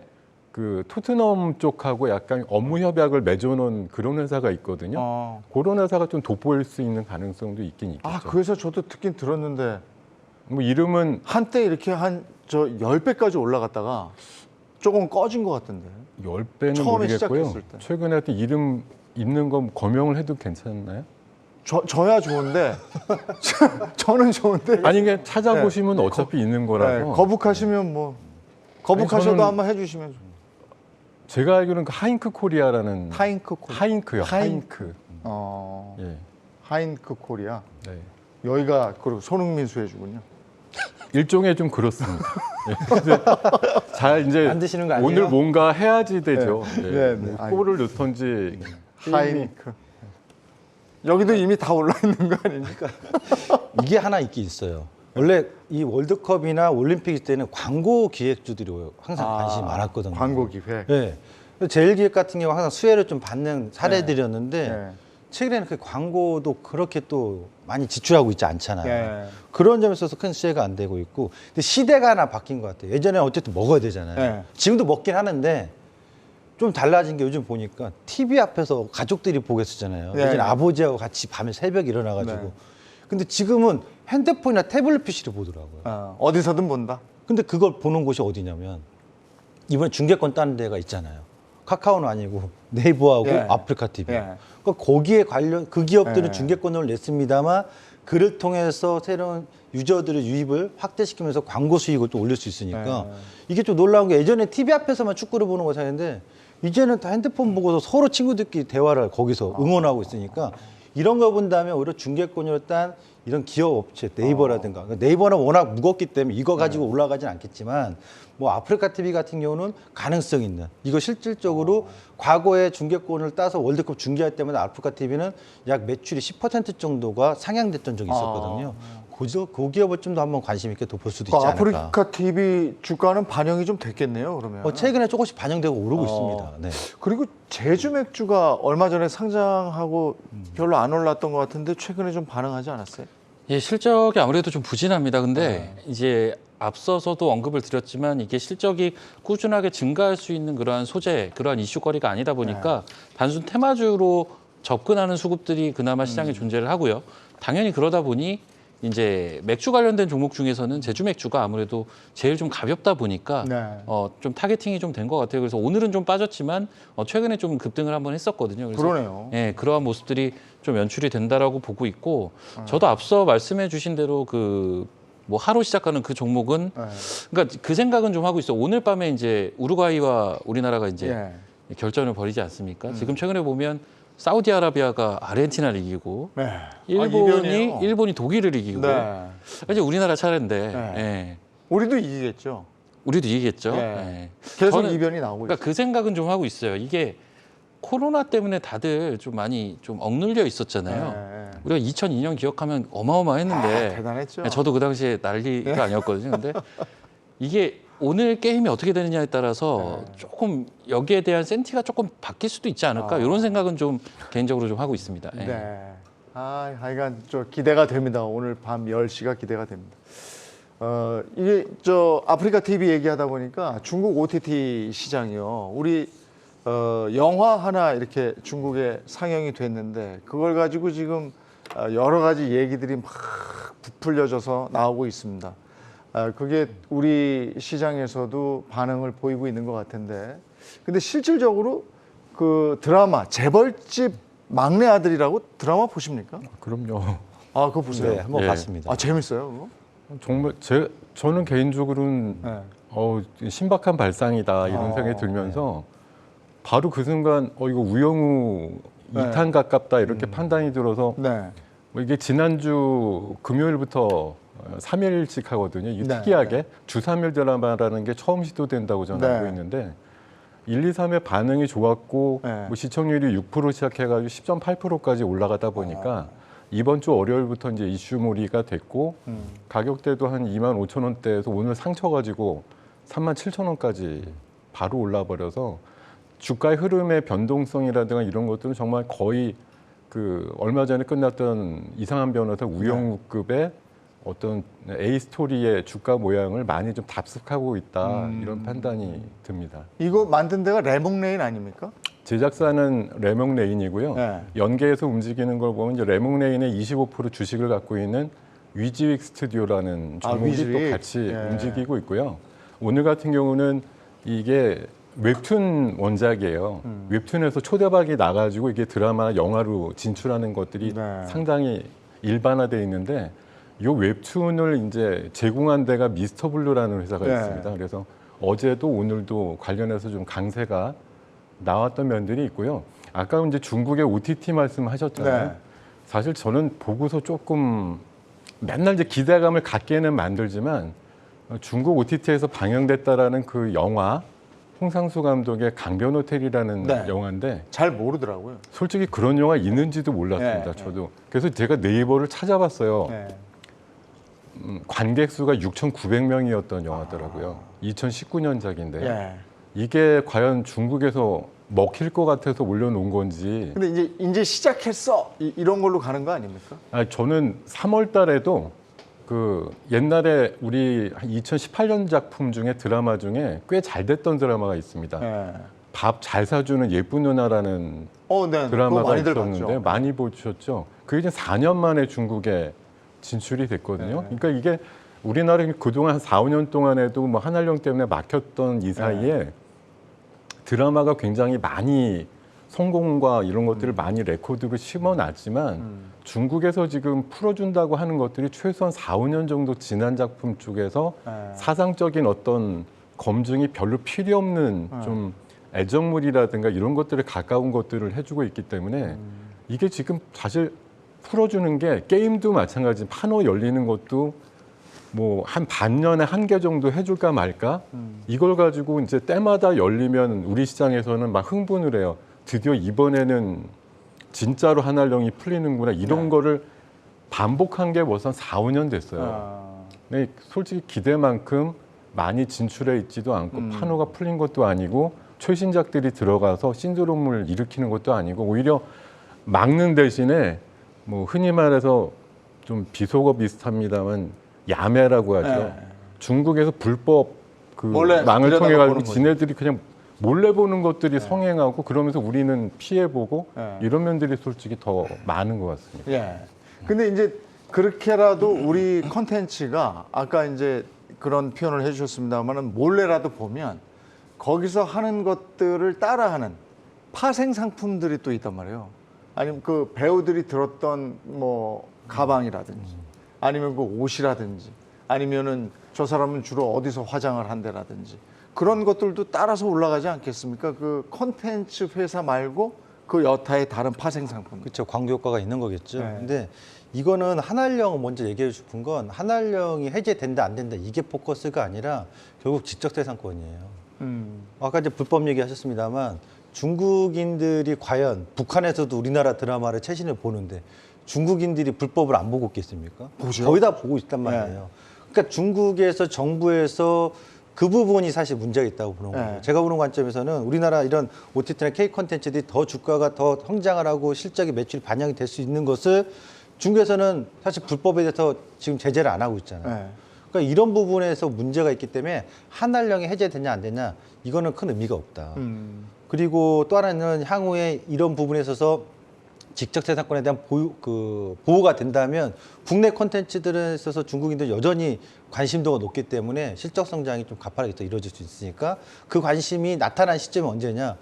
그 토트넘 쪽하고 약간 업무 협약을 맺어놓은 그런 회사가 있거든요. 그런 회사가 좀 돋보일 수 있는 가능성도 있긴 있겠죠. 그 회사 저도 듣긴 들었는데 뭐 이름은 한때 이렇게 한 10배까지 올라갔다가 조금 꺼진 것 같은데. 10배는 처음에 모르겠고요. 시작했을 때. 최근에 하여튼 이름 있는 거 거명을 해도 괜찮나요? 저야 좋은데 저는 좋은데 아니 그냥 찾아보시면 어차피 있는 거라서 거북하시면 뭐 거북하셔도 저는- 한번 해주시면 제가 알기로는 그 하잉크 코리아라는 하잉크 코리아. 하잉크요. 하잉크. 하잉크. 예. 하잉크 코리아. 네. 여기가 그리고 손흥민 수혜주군요. 일종의 좀 그렇습니다. 예. 근데 잘 이제 안 드시는 거 아니에요? 오늘 뭔가 해야지 되죠. 네. 예. 네, 뭐 네. 골을 넣던지 하잉크. 여기도 이미 다 올라 있는 거 아닙니까? 이게 하나 있긴 있어요. 원래 이 월드컵이나 올림픽 때는 광고 기획주들이 항상 관심이 많았거든요. 광고 기획. 네. 제일기획 같은 경우 항상 수혜를 좀 받는 사례들이었는데 네. 최근에는 그 광고도 그렇게 또 많이 지출하고 있지 않잖아요. 네. 그런 점에 있어서 큰 수혜가 안 되고 있고, 근데 시대가 하나 바뀐 것 같아요. 예전에 어쨌든 먹어야 되잖아요. 네. 지금도 먹긴 하는데 좀 달라진 게 요즘 보니까 TV 앞에서 가족들이 보겠었잖아요. 네. 예전에 아버지하고 같이 밤에 새벽에 일어나가지고. 네. 근데 지금은 핸드폰이나 태블릿 PC를 보더라고요. 어디서든 본다. 근데 그걸 보는 곳이 어디냐면 이번에 중계권 따는 데가 있잖아요. 카카오는 아니고 네이버하고 예. 아프리카 TV. 예. 그러니까 거기에 관련 그 기업들은 예. 중계권을 냈습니다만 그를 통해서 새로운 유저들의 유입을 확대시키면서 광고 수익을 또 올릴 수 있으니까 예. 이게 좀 놀라운 게 예전에 TV 앞에서만 축구를 보는 거 사는데 이제는 다 핸드폰 보고서 서로 친구들끼리 대화를 거기서 응원하고 있으니까 이런 거 본다면 오히려 중계권으로 딴 이런 기업 업체 네이버라든가 그러니까 네이버는 워낙 무겁기 때문에 이거 가지고 올라가진 않겠지만 뭐 아프리카 TV 같은 경우는 가능성 있는 이거 실질적으로 과거에 중계권을 따서 월드컵 중계할 때마다 아프리카 TV는 약 매출이 10% 정도가 상향됐던 적이 있었거든요. 그 기업을 좀 더 한번 관심 있게 볼 수도 있지 않을까. 아프리카 TV 주가는 반영이 좀 됐겠네요. 그러면. 최근에 조금씩 반영되고 오르고 있습니다. 네. 그리고 제주 맥주가 얼마 전에 상장하고 별로 안 올랐던 것 같은데 최근에 좀 반응하지 않았어요? 예, 실적이 아무래도 좀 부진합니다. 근데 이제 앞서서도 언급을 드렸지만 이게 실적이 꾸준하게 증가할 수 있는 그러한 소재, 그러한 이슈거리가 아니다 보니까 단순 테마주로 접근하는 수급들이 그나마 시장에 존재를 하고요. 당연히 그러다 보니 이제 맥주 관련된 종목 중에서는 제주 맥주가 아무래도 제일 좀 가볍다 보니까 네. 좀 타겟팅이 좀 된 것 같아요. 그래서 오늘은 좀 빠졌지만 최근에 좀 급등을 한번 했었거든요. 그래서 그러네요. 예, 그러한 모습들이 좀 연출이 된다라고 보고 있고 저도 앞서 말씀해주신 대로 그 뭐 하루 시작하는 그 종목은 네. 그러니까 그 생각은 좀 하고 있어요. 오늘 밤에 이제 우루과이와 우리나라가 이제 예. 결전을 벌이지 않습니까? 지금 최근에 보면 사우디아라비아가 아르헨티나를 이기고 네. 일본이 이변이에요. 독일을 이기고 네. 이제 우리나라 차례인데 네. 예. 우리도 이기겠죠. 우리도 이기겠죠. 네. 예. 계속 저는 이변이 나오고 그러니까 그 생각은 좀 하고 있어요. 이게 코로나 때문에 다들 좀 많이 좀 억눌려 있었잖아요. 네. 우리가 2002년 기억하면 어마어마했는데 대단했죠. 저도 그 당시에 난리가 아니었거든요. 근데 이게 오늘 게임이 어떻게 되느냐에 따라서 조금 여기에 대한 센티가 조금 바뀔 수도 있지 않을까 이런 생각은 좀 개인적으로 좀 하고 있습니다. 예. 네. 하여간 저 기대가 됩니다. 오늘 밤 10시가 기대가 됩니다. 이게 저 아프리카 TV 얘기하다 보니까 중국 OTT 시장이요. 우리 영화 하나 이렇게 중국에 상영이 됐는데 그걸 가지고 지금 여러 가지 얘기들이 막 부풀려져서 나오고 있습니다. 그게 우리 시장에서도 반응을 보이고 있는 것 같은데 근데 실질적으로 그 드라마 재벌집 막내 아들이라고 드라마 보십니까? 그럼요. 그거 보세요. 네, 한번 예. 봤습니다. 재밌어요, 그거? 정말 저는 개인적으로는 네. 신박한 발상이다 이런 생각이 들면서 바로 그 순간 이거 우영우 네. 2탄 가깝다 이렇게 판단이 들어서 네. 뭐 이게 지난주 금요일부터 3일씩 하거든요. 이게 네, 특이하게 주 3일 드라마라는 게 처음 시도된다고 저는 네. 알고 있는데 1, 2, 3의 반응이 좋았고 네. 뭐 시청률이 6% 시작해가지고 10.8%까지 올라가다 보니까 이번 주 월요일부터 이제 이슈몰이가 됐고 가격대도 한 25,000원대에서 오늘 상쳐가지고 37,000원까지 바로 올라버려서 주가의 흐름의 변동성이라든가 이런 것들은 정말 거의 그 얼마 전에 끝났던 이상한 변호사 우영우급의 어떤 A 스토리의 주가 모양을 많이 좀 답습하고 있다 이런 판단이 듭니다. 이거 만든 데가 레몽레인 아닙니까? 제작사는 레몽레인이고요. 네. 연계해서 움직이는 걸 보면 이제 레몽레인의 25% 주식을 갖고 있는 위즈윅 스튜디오라는 종목이 위즈윅. 또 같이 예. 움직이고 있고요. 오늘 같은 경우는 이게 웹툰 원작이에요. 웹툰에서 초대박이 나가지고 이게 드라마, 영화로 진출하는 것들이 네. 상당히 일반화되어 있는데 이 웹툰을 이제 제공한 데가 미스터블루라는 회사가 네. 있습니다. 그래서 어제도 오늘도 관련해서 좀 강세가 나왔던 면들이 있고요. 아까 이제 중국의 OTT 말씀하셨잖아요. 네. 사실 저는 보고서 조금 맨날 이제 기대감을 갖게는 만들지만 중국 OTT에서 방영됐다라는 그 영화 홍상수 감독의 강변호텔이라는 네. 영화인데 잘 모르더라고요. 솔직히 그런 영화 있는지도 몰랐습니다. 네. 저도. 그래서 제가 네이버를 찾아봤어요. 네. 관객 수가 6,900명이었던 영화더라고요. 2019년작인데요. 예. 이게 과연 중국에서 먹힐 것 같아서 올려놓은 건지. 근데 이제 시작했어 이런 걸로 가는 거 아닙니까? 아니, 저는 3월 달에도 그 옛날에 우리 2018년 작품 중에 드라마 중에 꽤 잘 됐던 드라마가 있습니다. 예. 밥 잘 사주는 예쁜 누나라는 네. 드라마가 그거 많이들 있었는데 봤죠. 많이 보셨죠? 그게 이제 4년 만에 중국에 진출이 됐거든요. 네. 그러니까 이게 우리나라 그동안 한 4, 5년 동안에도 뭐 한알령 때문에 막혔던 이 사이에 드라마가 굉장히 많이 성공과 이런 것들을 많이 레코드로 심어놨지만 중국에서 지금 풀어준다고 하는 것들이 최소한 4, 5년 정도 지난 작품 쪽에서 예. 사상적인 어떤 검증이 별로 필요 없는 좀 애정물이라든가 이런 것들에 가까운 것들을 해주고 있기 때문에 이게 지금 사실 풀어주는 게 게임도 마찬가지 판호 열리는 것도 뭐 한 반년에 한 개 정도 해줄까 말까 이걸 가지고 이제 때마다 열리면 우리 시장에서는 막 흥분을 해요. 드디어 이번에는 진짜로 한알령이 풀리는구나 이런 거를 반복한 게 벌써 한 4, 5년 됐어요. 네, 솔직히 기대만큼 많이 진출해 있지도 않고 판호가 풀린 것도 아니고 최신작들이 들어가서 신드롬을 일으키는 것도 아니고 오히려 막는 대신에 뭐 흔히 말해서 좀 비속어 비슷합니다만 야매라고 하죠. 네. 중국에서 불법 그 몰래 망을 통해 들여다보는 가지고 거죠. 지네들이 그냥 몰래 보는 것들이 성행하고 그러면서 우리는 피해 보고 네. 이런 면들이 솔직히 더 많은 것 같습니다. 예. 근데 이제 그렇게라도 우리 컨텐츠가 아까 이제 그런 표현을 해주셨습니다만은 몰래라도 보면 거기서 하는 것들을 따라하는 파생 상품들이 또 있단 말이에요. 아니면 그 배우들이 들었던 뭐 가방이라든지 아니면 그 옷이라든지 아니면은 저 사람은 주로 어디서 화장을 한대라든지 그런 것들도 따라서 올라가지 않겠습니까? 그 컨텐츠 회사 말고 그 여타의 다른 파생 상품. 그렇죠. 광고 효과가 있는 거겠죠. 네. 근데 이거는 한알령 먼저 얘기해 싶은 건 한알령이 해제된다 안 된다 이게 포커스가 아니라 결국 지적재산권이에요. 아까 이제 불법 얘기하셨습니다만 중국인들이 과연 북한에서도 우리나라 드라마를 최신을 보는데 중국인들이 불법을 안 보고 있겠습니까? 보죠. 거의 다 보고 있단 말이에요. 그러니까 중국에서 정부에서 그 부분이 사실 문제가 있다고 보는 거예요. 네. 제가 보는 관점에서는 우리나라 이런 OTT나 K 콘텐츠들이 더 주가가 더 성장을 하고 실적의 매출이 반영이 될 수 있는 것을 중국에서는 사실 불법에 대해서 지금 제재를 안 하고 있잖아요. 네. 그러니까 이런 부분에서 문제가 있기 때문에 한알령이 해제되냐 안 되냐 이거는 큰 의미가 없다. 그리고 또 하나는 향후에 이런 부분에 있어서 직접재산권에 대한 보호가 된다면 국내 콘텐츠들에 있어서 중국인들 여전히 관심도가 높기 때문에 실적 성장이 좀 가파르게 더 이루어질 수 있으니까 그 관심이 나타난 시점이 언제냐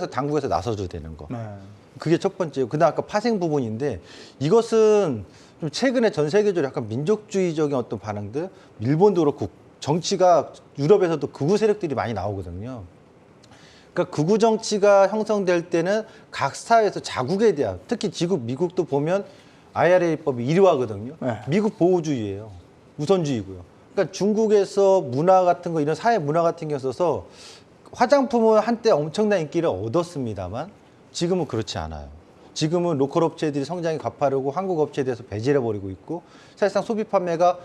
당국에서 나서줘야 되는 거. 네. 그게 첫 번째요. 그다음 아까 파생 부분인데 이것은 좀 최근에 전 세계적으로 약간 민족주의적인 어떤 반응들, 일본도 그렇고 정치가 유럽에서도 극우 세력들이 많이 나오거든요. 그러니까 극우 정치가 형성될 때는 각 사회에서 자국에 대한 특히 미국도 보면 IRA법이 1위화거든요. 네. 미국 보호주의예요. 우선주의고요. 그러니까 중국에서 문화 같은 거 이런 사회 문화 같은 게 있어서 화장품은 한때 엄청난 인기를 얻었습니다만 지금은 그렇지 않아요. 지금은 로컬 업체들이 성장이 가파르고 한국 업체에 대해서 배제해버리고 있고 사실상 소비 판매가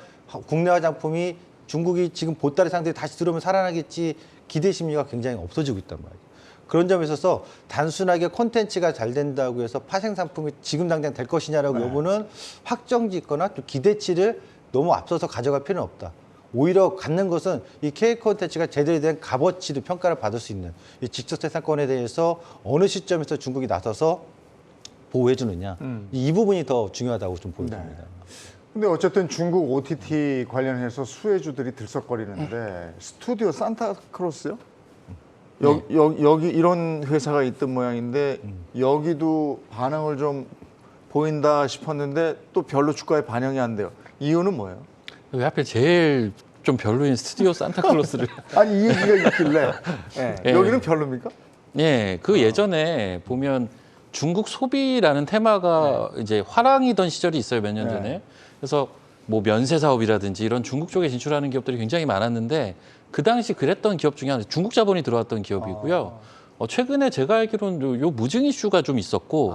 국내 화장품이 중국이 지금 보따리 상태에 다시 들어오면 살아나겠지 기대 심리가 굉장히 없어지고 있단 말이에요. 그런 점에 있어서 단순하게 콘텐츠가 잘 된다고 해서 파생 상품이 지금 당장 될 것이냐라고 여부는 확정지 있거나 또 기대치를 너무 앞서서 가져갈 필요는 없다. 오히려 갖는 것은 이 K 콘텐츠가 제대로 된 값어치도 평가를 받을 수 있는 이 직접 생산권에 대해서 어느 시점에서 중국이 나서서 보호해 주느냐 이 부분이 더 중요하다고 좀 보여집니다. 근데 어쨌든 중국 OTT 관련해서 수혜주들이 들썩거리는데 스튜디오 산타크로스요? 여기 이런 회사가 있던 모양인데 여기도 반응을 좀 보인다 싶었는데 또 별로 주가에 반영이 안 돼요. 이유는 뭐예요? 왜 하필 제일 좀 별로인 스튜디오 산타클로스를 아니 이 얘기가 있길래 예. 여기는 별로입니까? 예, 그 예전에 보면 중국 소비라는 테마가 이제 화랑이던 시절이 있어요, 몇 년 전에. 그래서 뭐 면세 사업이라든지 이런 중국 쪽에 진출하는 기업들이 굉장히 많았는데 그 당시 그랬던 기업 중에 하나 중국 자본이 들어왔던 기업이고요. 최근에 제가 알기로는 요 무증 이슈가 좀 있었고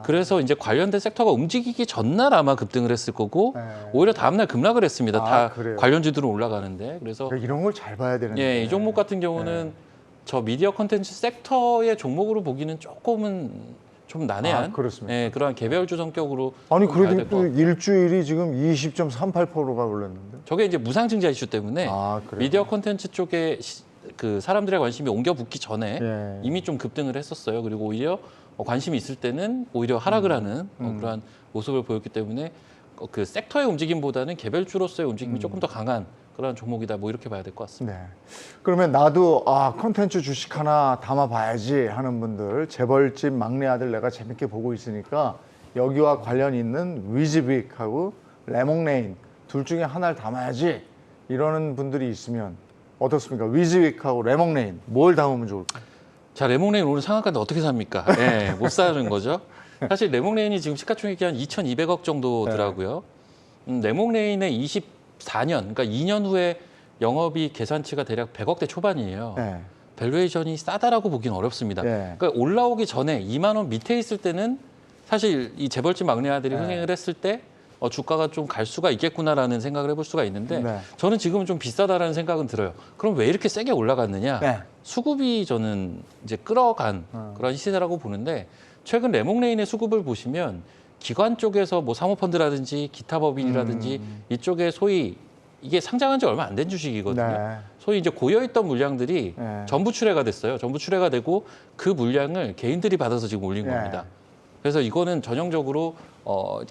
그래서 이제 관련된 섹터가 움직이기 전날 아마 급등을 했을 거고 오히려 다음날 급락을 했습니다. 다 그래요? 관련주들은 올라가는데 그래서 그러니까 이런 걸 잘 봐야 되는데. 예, 이 종목 같은 경우는 저 미디어 콘텐츠 섹터의 종목으로 보기는 조금은 좀 난해한 그렇습니까? 예, 그러한 개별주 성격으로 아니 좀 봐야 그래도 될것 또 같고. 일주일이 지금 20.38%가 올랐는데. 저게 이제 무상증자 이슈 때문에 그래요? 미디어 콘텐츠 쪽에 그 사람들의 관심이 옮겨 붙기 전에 예. 이미 좀 급등을 했었어요. 그리고 오히려 관심이 있을 때는 오히려 하락을 하는 그러한 모습을 보였기 때문에 그 섹터의 움직임보다는 개별주로서의 움직임이 조금 더 강한 그런 종목이다. 뭐 이렇게 봐야 될 것 같습니다. 네. 그러면 나도 콘텐츠 주식 하나 담아봐야지 하는 분들 재벌집 막내 아들 내가 재밌게 보고 있으니까 여기와 관련 있는 위즈빅하고 레몽레인 둘 중에 하나를 담아야지 이러는 분들이 있으면 어떻습니까? 위즈빅하고 레몽레인 뭘 담으면 좋을까요? 자, 레몽레인 오늘 상한가인데 어떻게 삽니까? 예, 못 사는 거죠. 사실 레몽레인이 지금 시가총액이 한 2,200억 정도더라고요. 레몽레인의 24년, 그러니까 2년 후에 영업이 계산치가 대략 100억대 초반이에요. 네. 밸류에이션이 싸다라고 보기는 어렵습니다. 네. 그러니까 올라오기 전에 2만 원 밑에 있을 때는 사실 이 재벌집 막내 아들이 흥행을 했을 때 주가가 좀 갈 수가 있겠구나라는 생각을 해볼 수가 있는데 네. 저는 지금은 좀 비싸다라는 생각은 들어요. 그럼 왜 이렇게 세게 올라갔느냐? 네. 수급이 저는 이제 끌어간 그런 시세라고 보는데 최근 레몽레인의 수급을 보시면 기관 쪽에서 뭐 사모펀드라든지 기타 법인이라든지 이쪽에 소위 이게 상장한 지 얼마 안 된 주식이거든요. 네. 소위 이제 고여있던 물량들이 네. 전부 출회가 됐어요. 전부 출회가 되고 그 물량을 개인들이 받아서 지금 올린 네. 겁니다. 그래서 이거는 전형적으로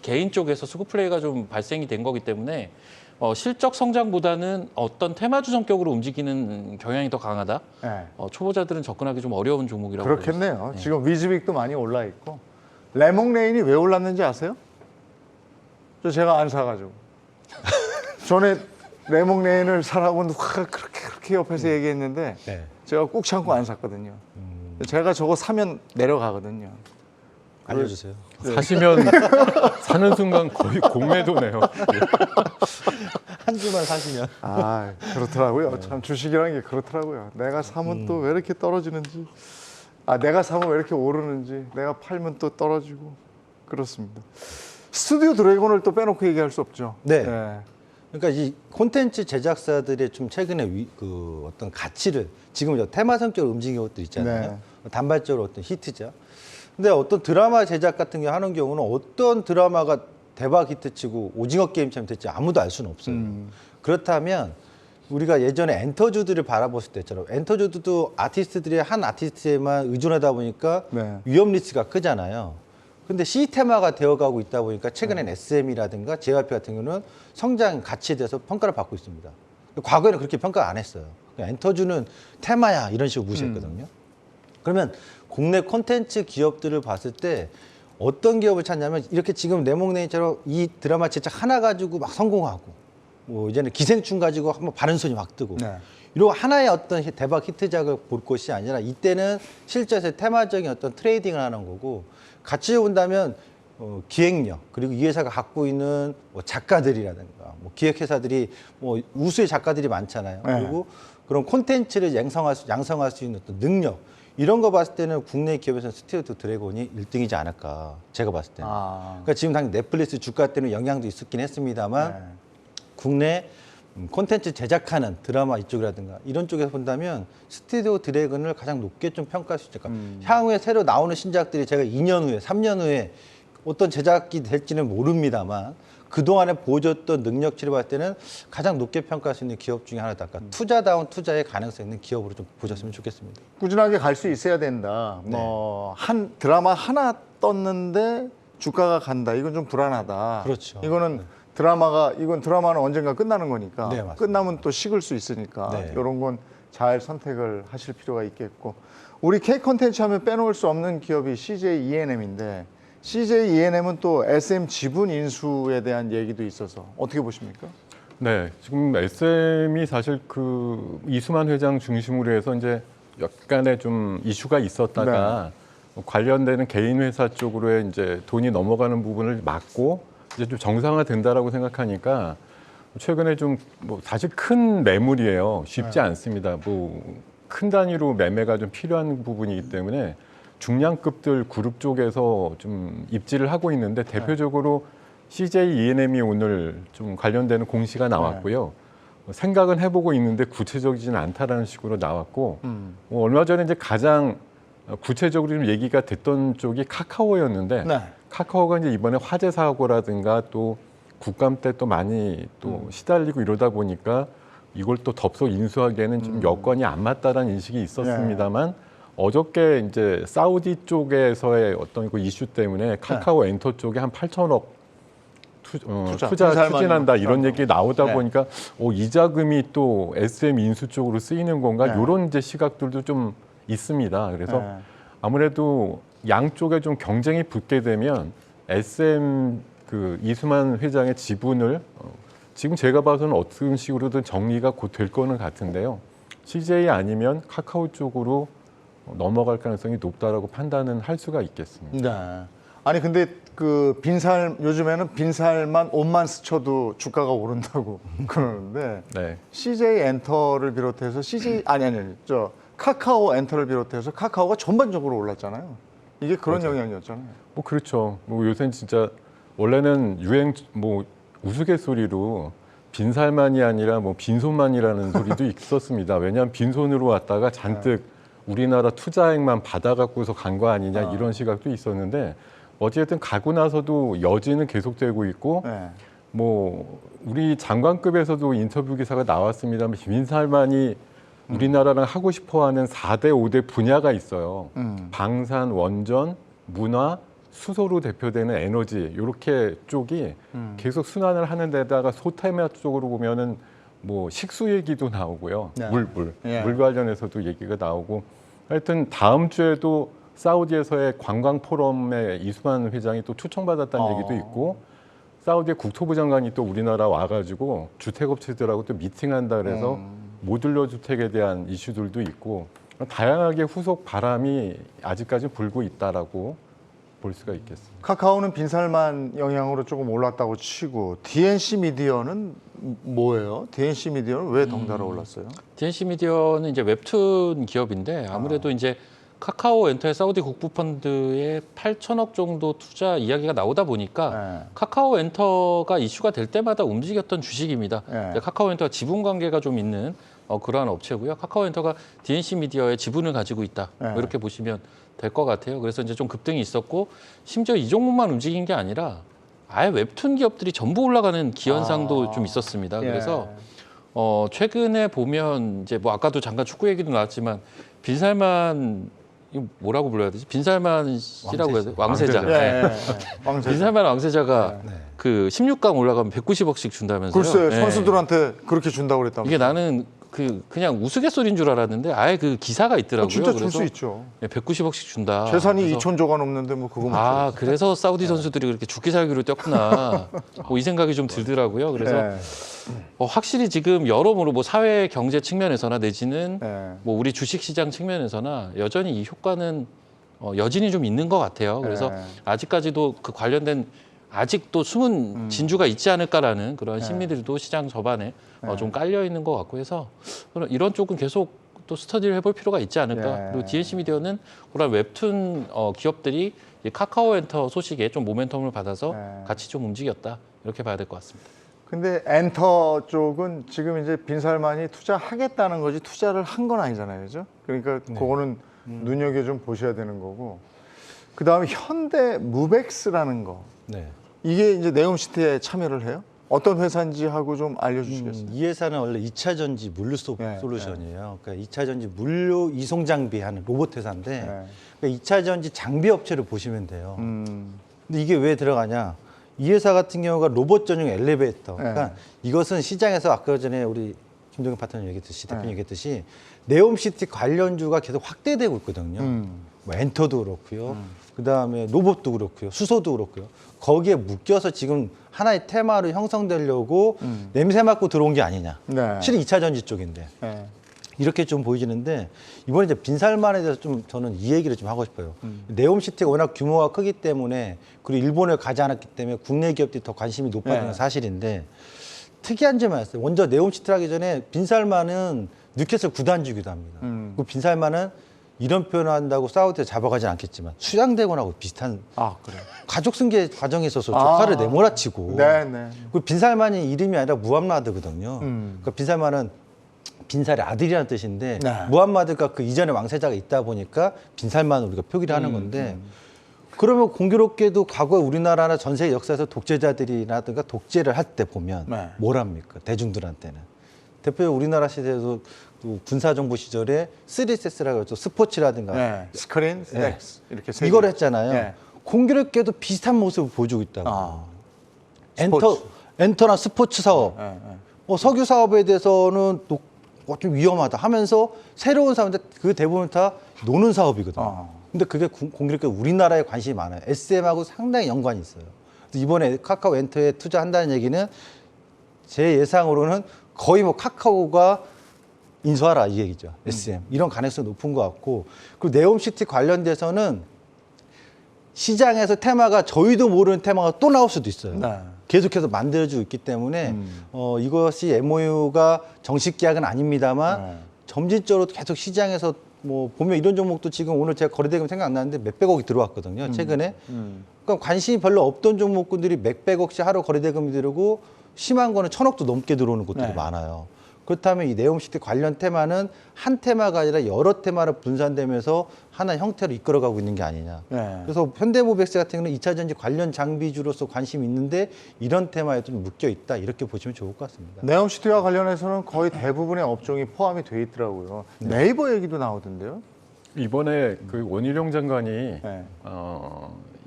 개인 쪽에서 수급 플레이가 좀 발생이 된 거기 때문에 실적 성장보다는 어떤 테마주 성격으로 움직이는 경향이 더 강하다. 네. 초보자들은 접근하기 좀 어려운 종목이라고 그렇겠네요. 보겠습니다. 지금 위즈빅도 많이 올라 있고 레몽레인이 왜 올랐는지 아세요? 제가 안 사가지고 전에 레몽레인을 사라고 그렇게 옆에서 얘기했는데 네. 제가 꾹 참고 안 샀거든요. 제가 저거 사면 내려가거든요. 알려주세요. 사시면 사는 순간 거의 공매도네요. 한 주만 사시면. 그렇더라고요. 참 주식이라는 게 그렇더라고요. 내가 사면 또 왜 이렇게 떨어지는지, 내가 사면 왜 이렇게 오르는지, 내가 팔면 또 떨어지고 그렇습니다. 스튜디오 드래곤을 또 빼놓고 얘기할 수 없죠. 네. 그러니까 이 콘텐츠 제작사들의 좀 최근에 그 어떤 가치를 지금 테마 성격으로 움직이는 것들 있잖아요. 단발적으로 어떤 히트작. 근데 어떤 드라마 제작 같은 게 하는 경우는 어떤 드라마가 대박 히트치고 오징어 게임처럼 됐지 아무도 알 수는 없어요. 그렇다면 우리가 예전에 엔터주들을 바라봤을 때 있잖아요. 엔터주도 아티스트들이 한 아티스트에만 의존하다 보니까 위험 리스크가 크잖아요. 근데 C테마가 되어가고 있다 보니까 최근엔 SM이라든가 JYP 같은 경우는 성장 가치에 대해서 평가를 받고 있습니다. 과거에는 그렇게 평가 안 했어요. 엔터주는 테마야 이런 식으로 무시했거든요. 그러면 국내 콘텐츠 기업들을 봤을 때 어떤 기업을 찾냐면 이렇게 지금 레몽레인처럼 이 드라마 제작 하나 가지고 막 성공하고 뭐 이제는 기생충 가지고 한번 바른손이 막 뜨고 이런 하나의 어떤 대박 히트작을 볼 것이 아니라 이때는 실제에서 테마적인 어떤 트레이딩을 하는 거고 같이 본다면 기획력 그리고 이 회사가 갖고 있는 뭐 작가들이라든가 뭐 기획회사들이 뭐 우수의 작가들이 많잖아요. 그리고 그런 콘텐츠를 양성할 수 있는 어떤 능력 이런 거 봤을 때는 국내 기업에서는 스튜디오 드래곤이 1등이지 않을까 제가 봤을 때는. 그러니까 지금 당장 넷플릭스 주가 때는 영향도 있었긴 했습니다만 네. 국내 콘텐츠 제작하는 드라마 이쪽이라든가 이런 쪽에서 본다면 스튜디오 드래곤을 가장 높게 좀 평가할 수 있을 까 향후에 새로 나오는 신작들이 제가 2년 후에 3년 후에 어떤 제작이 될지는 모릅니다만 그동안에 보여줬던 능력치를 봤을 때는 가장 높게 평가할 수 있는 기업 중에 하나다. 그러니까 투자다운 투자의 가능성 있는 기업으로 좀 보셨으면 좋겠습니다. 꾸준하게 갈 수 있어야 된다. 뭐 한 드라마 하나 떴는데 주가가 간다. 이건 좀 불안하다. 그렇죠. 이거는 이건 드라마는 언젠가 끝나는 거니까. 네, 맞습니다. 끝나면 또 식을 수 있으니까 네. 이런 건 잘 선택을 하실 필요가 있겠고. 우리 K 콘텐츠 하면 빼놓을 수 없는 기업이 CJ E&M인데 CJ E&M은 또 SM 지분 인수에 대한 얘기도 있어서 어떻게 보십니까? 네, 지금 SM이 사실 그 이수만 회장 중심으로 해서 이제 약간의 좀 이슈가 있었다가 관련되는 개인 회사 쪽으로 이제 돈이 넘어가는 부분을 막고 이제 좀 정상화된다라고 생각하니까 최근에 좀 뭐 사실 큰 매물이에요. 쉽지 않습니다. 뭐 큰 단위로 매매가 좀 필요한 부분이기 때문에 중량급들 그룹 쪽에서 좀 입지를 하고 있는데 대표적으로 CJ E&M이 오늘 좀 관련되는 공시가 나왔고요. 생각은 해보고 있는데 구체적이지는 않다라는 식으로 나왔고 얼마 전에 이제 가장 구체적으로 좀 얘기가 됐던 쪽이 카카오였는데 네. 카카오가 이제 이번에 화재 사고라든가 또 국감 때 또 많이 또 시달리고 이러다 보니까 이걸 또 덥석 인수하기에는 좀 여건이 안 맞다라는 인식이 있었습니다만 어저께 이제 사우디 쪽에서의 어떤 그 이슈 때문에 카카오 엔터 쪽에 한 8천억 투자 추진한다 이런 얘기 나오다 보니까 이 자금이 또 SM 인수 쪽으로 쓰이는 건가 이런 이제 시각들도 좀 있습니다. 그래서 아무래도 양쪽에 좀 경쟁이 붙게 되면 SM 그 이수만 회장의 지분을 지금 제가 봐서는 어떤 식으로든 정리가 곧 될 거는 같은데요. CJ 아니면 카카오 쪽으로 넘어갈 가능성이 높다라고 판단은 할 수가 있겠습니다. 네. 아니 근데 그 빈살 요즘에는 빈살만 옷만 스쳐도 주가가 오른다고 그러는데 네. CJ 엔터를 비롯해서 저 카카오 엔터를 비롯해서 카카오가 전반적으로 올랐잖아요. 이게 그런 영향이었잖아요. 뭐 그렇죠. 뭐 요새는 진짜 원래는 유행 뭐 우스갯소리로 빈살만이 아니라 뭐 빈손만이라는 소리도 있었습니다. 왜냐하면 빈손으로 왔다가 잔뜩 우리나라 투자액만 받아갖고서 간 거 아니냐 이런 시각도 있었는데 어쨌든 가고 나서도 여지는 계속되고 있고 뭐 우리 장관급에서도 인터뷰 기사가 나왔습니다만 빈살만이 우리나라랑 하고 싶어하는 4대 5대 분야가 있어요. 방산, 원전, 문화, 수소로 대표되는 에너지 이렇게 쪽이 계속 순환을 하는 데다가 소테마 쪽으로 보면은 뭐 식수 얘기도 나오고요. 물 관련해서도 얘기가 나오고 하여튼 다음 주에도 사우디에서의 관광 포럼에 이수만 회장이 또 초청받았다는 얘기도 있고 사우디의 국토부 장관이 또 우리나라 와가지고 주택업체들하고 또 미팅한다 그래서 모듈러 주택에 대한 이슈들도 있고 다양하게 후속 바람이 아직까지 불고 있다라고 볼 수가 있겠습니다. 카카오는 빈살만 영향으로 조금 올랐다고 치고 DNC 미디어는 뭐예요? DNC 미디어는 왜 덩달아 올랐어요? DNC 미디어는 이제 웹툰 기업인데 아무래도 이제 카카오 엔터의 사우디 국부 펀드에 8천억 정도 투자 이야기가 나오다 보니까 카카오 엔터가 이슈가 될 때마다 움직였던 주식입니다. 카카오 엔터가 지분 관계가 좀 있는 그러한 업체고요. 카카오 엔터가 DNC 미디어의 지분을 가지고 있다. 뭐 이렇게 보시면 될 것 같아요. 그래서 이제 좀 급등이 있었고 심지어 이 종목만 움직인 게 아니라 아예 웹툰 기업들이 전부 올라가는 기현상도 좀 있었습니다. 그래서 최근에 보면 이제 뭐 아까도 잠깐 축구 얘기도 나왔지만 빈살만 이거 뭐라고 불러야 되지? 빈살만 씨라고 해야 돼? 왕세자. 왕세자. 빈살만 왕세자가 그 16강 올라가면 190억씩 준다면서요? 글쎄 선수들한테 그렇게 준다고 그랬다면서. 이게 나는 그냥 우스갯소리인 줄 알았는데 아예 그 기사가 있더라고요. 진짜 줄 수 있죠. 190억씩 준다. 재산이 그래서 2천조가 넘는데 뭐 그거 아, 그래서 사우디 선수들이 그렇게 죽기 살기로 뛰었구나. 뭐 이 생각이 좀 들더라고요. 그래서 확실히 지금 여러모로 뭐 사회 경제 측면에서나 내지는 뭐 우리 주식 시장 측면에서나 여전히 이 효과는 여진이 좀 있는 것 같아요. 그래서 아직까지도 그 관련된 아직도 숨은 진주가 있지 않을까라는 그런 심리들도 시장 전반에 좀 깔려 있는 것 같고 해서 이런 쪽은 계속 또 스터디를 해볼 필요가 있지 않을까. 그리고 DNC 미디어는 그런 웹툰 기업들이 이 카카오엔터 소식에 좀 모멘텀을 받아서 같이 좀 움직였다. 이렇게 봐야 될 것 같습니다. 근데 엔터 쪽은 지금 이제 빈살만이 투자하겠다는 거지 투자를 한 건 아니잖아요, 그죠? 그러니까 그거는 눈여겨 좀 보셔야 되는 거고. 그 다음에 현대 무벡스라는 거. 네. 이게 이제 네옴시티에 참여를 해요? 어떤 회사인지 하고 좀 알려주시겠어요? 이 회사는 원래 2차 전지 물류 네, 솔루션이에요. 그러니까 2차 전지 물류 이송 장비 하는 로봇 회사인데 네. 그러니까 2차 전지 장비 업체를 보시면 돼요. 음, 근데 이게 왜 들어가냐? 이 회사 같은 경우가 로봇 전용 엘리베이터. 그러니까 이것은 시장에서 아까 전에 우리 김동현 파트너 얘기했듯이 대표님 얘기했듯이 네옴시티 관련주가 계속 확대되고 있거든요. 뭐 엔터도 그렇고요. 그다음에 로봇도 그렇고요. 수소도 그렇고요. 거기에 묶여서 지금 하나의 테마로 형성되려고 냄새 맡고 들어온 게 아니냐. 네. 실은 2차 전지 쪽인데. 네. 이렇게 좀 보이지는데 이번에 이제 빈살만에 대해서 좀 저는 이 얘기를 좀 하고 싶어요. 네옴시티가 워낙 규모가 크기 때문에 그리고 일본을 가지 않았기 때문에 국내 기업들이 더 관심이 높아지는 건 사실인데 특이한 점이 있어요. 먼저 네옴시티를 하기 전에 빈살만은 뉴캐슬 구단주기도 합니다. 그 빈살만은 이런 표현을 한다고 사우디에 잡아가진 않겠지만 수양대군하고 비슷한 아, 그래요? 가족 승계 과정에 있어서 조카를 내몰아치고 네, 네. 그 빈살만이 이름이 아니라 무함마드거든요. 그러니까 빈살만은 빈살의 아들이라는 뜻인데 네. 무함마드가 그 이전에 왕세자가 있다 보니까 빈살만 우리가 표기를 하는 건데 그러면 공교롭게도 과거 우리나라나 전 세계 역사에서 독재자들이라든가 독재를 할 때 보면 네. 뭘 합니까? 대중들한테는. 대표 우리나라 시대에도 또 군사정부 시절에 3SS라고 했죠. 스포츠라든가 네. 스크린, 스택스 이렇게 세 이걸 개. 했잖아요. 네. 공교롭게도 비슷한 모습을 보여주고 있다고. 아, 엔터나 스포츠 사업, 네, 석유 사업에 대해서는 또 좀 위험하다 하면서 새로운 사업인데 그 대부분 다 노는 사업이거든요. 근데 그게 공교롭게 우리나라에 관심이 많아요. SM하고 상당히 연관이 있어요. 그래서 이번에 카카오 엔터에 투자한다는 얘기는 제 예상으로는 거의 뭐 카카오가 인수하라 이 얘기죠. SM. 이런 가능성이 높은 것 같고 그리고 네옴시티 관련돼서는 시장에서 테마가 저희도 모르는 테마가 또 나올 수도 있어요. 네. 계속해서 만들어지고 있기 때문에 이것이 MOU가 정식 계약은 아닙니다만 점진적으로 계속 시장에서 뭐 보면 이런 종목도 지금 오늘 제가 거래대금 생각 안 나는데 몇백억이 들어왔거든요. 최근에. 그러니까 관심이 별로 없던 종목군들이 몇백억씩 하루 거래대금이 들어오고 심한 거는 1,000억도 넘게 들어오는 곳들이 많아요. 그렇다면 이 네옴시티 관련 테마는 한 테마가 아니라 여러 테마로 분산되면서 하나의 형태로 이끌어가고 있는 게 아니냐. 네. 그래서 현대모백스 같은 경우는 2차 전지 관련 장비주로서 관심이 있는데 이런 테마에 좀 묶여 있다 이렇게 보시면 좋을 것 같습니다. 네옴시티와 관련해서는 거의 대부분의 업종이 포함이 돼 있더라고요. 네이버 얘기도 나오던데요. 이번에 그 원희룡 장관이 네.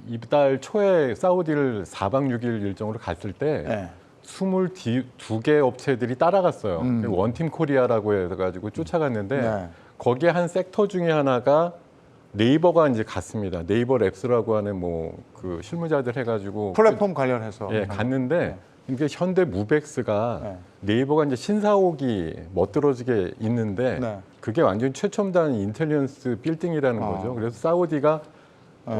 이달 초에 사우디를 4박 6일 일정으로 갔을 때 네. 22개 업체들이 따라갔어요. 원팀 코리아라고 해가지고 쫓아갔는데 네. 거기에 한 섹터 중에 하나가 네이버가 이제 갔습니다. 네이버 랩스라고 하는 뭐 그 실무자들 해가지고 플랫폼 관련해서. 예, 갔는데 이게 현대 무벡스가 네이버가 이제 신사옥이 멋들어지게 있는데 네. 그게 완전 최첨단 인텔리전스 빌딩이라는 거죠. 그래서 사우디가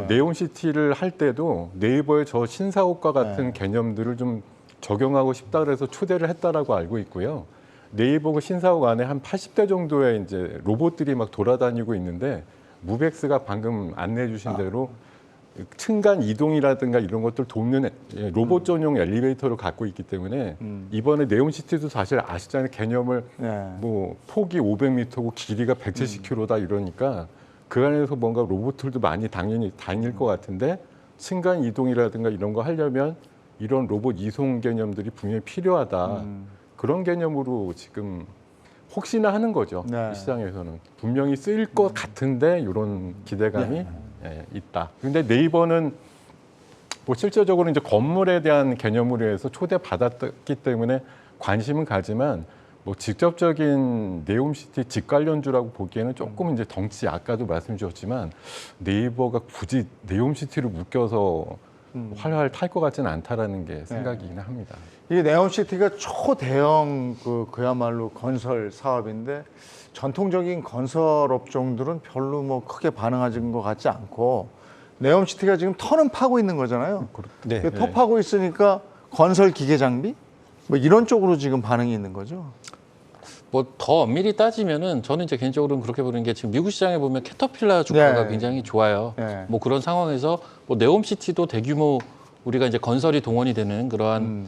네옴시티를 할 때도 네이버의 저 신사옥과 같은 개념들을 좀 적용하고 싶다 그래서 초대를 했다라고 알고 있고요. 네이버 그 신사옥 안에 한 80대 정도의 이제 로봇들이 막 돌아다니고 있는데 무벡스가 방금 안내해 주신 대로 층간 이동이라든가 이런 것들 돕는 로봇 전용 엘리베이터를 갖고 있기 때문에 이번에 네옴시티도 사실 아시잖아요. 개념을 뭐 폭이 500m고 길이가 170km다 이러니까 그 안에서 뭔가 로봇들도 많이 당연히 다닐 것 같은데 층간 이동이라든가 이런 거 하려면 이런 로봇 이송 개념들이 분명히 필요하다. 그런 개념으로 지금 혹시나 하는 거죠. 네. 이 시장에서는. 분명히 쓰일 것 같은데 이런 기대감이 있다. 근데 네이버는 뭐 실제적으로 이제 건물에 대한 개념으로 해서 초대받았기 때문에 관심은 가지만 뭐 직접적인 네옴시티 직관련주라고 보기에는 조금 이제 덩치 아까도 말씀 주셨지만 네이버가 굳이 네옴시티를 묶여서 활활 탈 것 같지는 않다라는 게 생각이긴 합니다. 이게 네옴시티가 초대형 그야말로 건설 사업인데 전통적인 건설 업종들은 별로 뭐 크게 반응하는 것 같지 않고 네옴시티가 지금 터는 파고 있는 거잖아요. 네. 터 파고 있으니까 건설 기계 장비 뭐 이런 쪽으로 지금 반응이 있는 거죠. 뭐 더 엄밀히 따지면은 저는 이제 개인적으로는 그렇게 보는 게 지금 미국 시장에 보면 캐터필라 주가가 네. 굉장히 좋아요. 네. 뭐 그런 상황에서 뭐 네옴시티도 대규모 우리가 이제 건설이 동원이 되는 그러한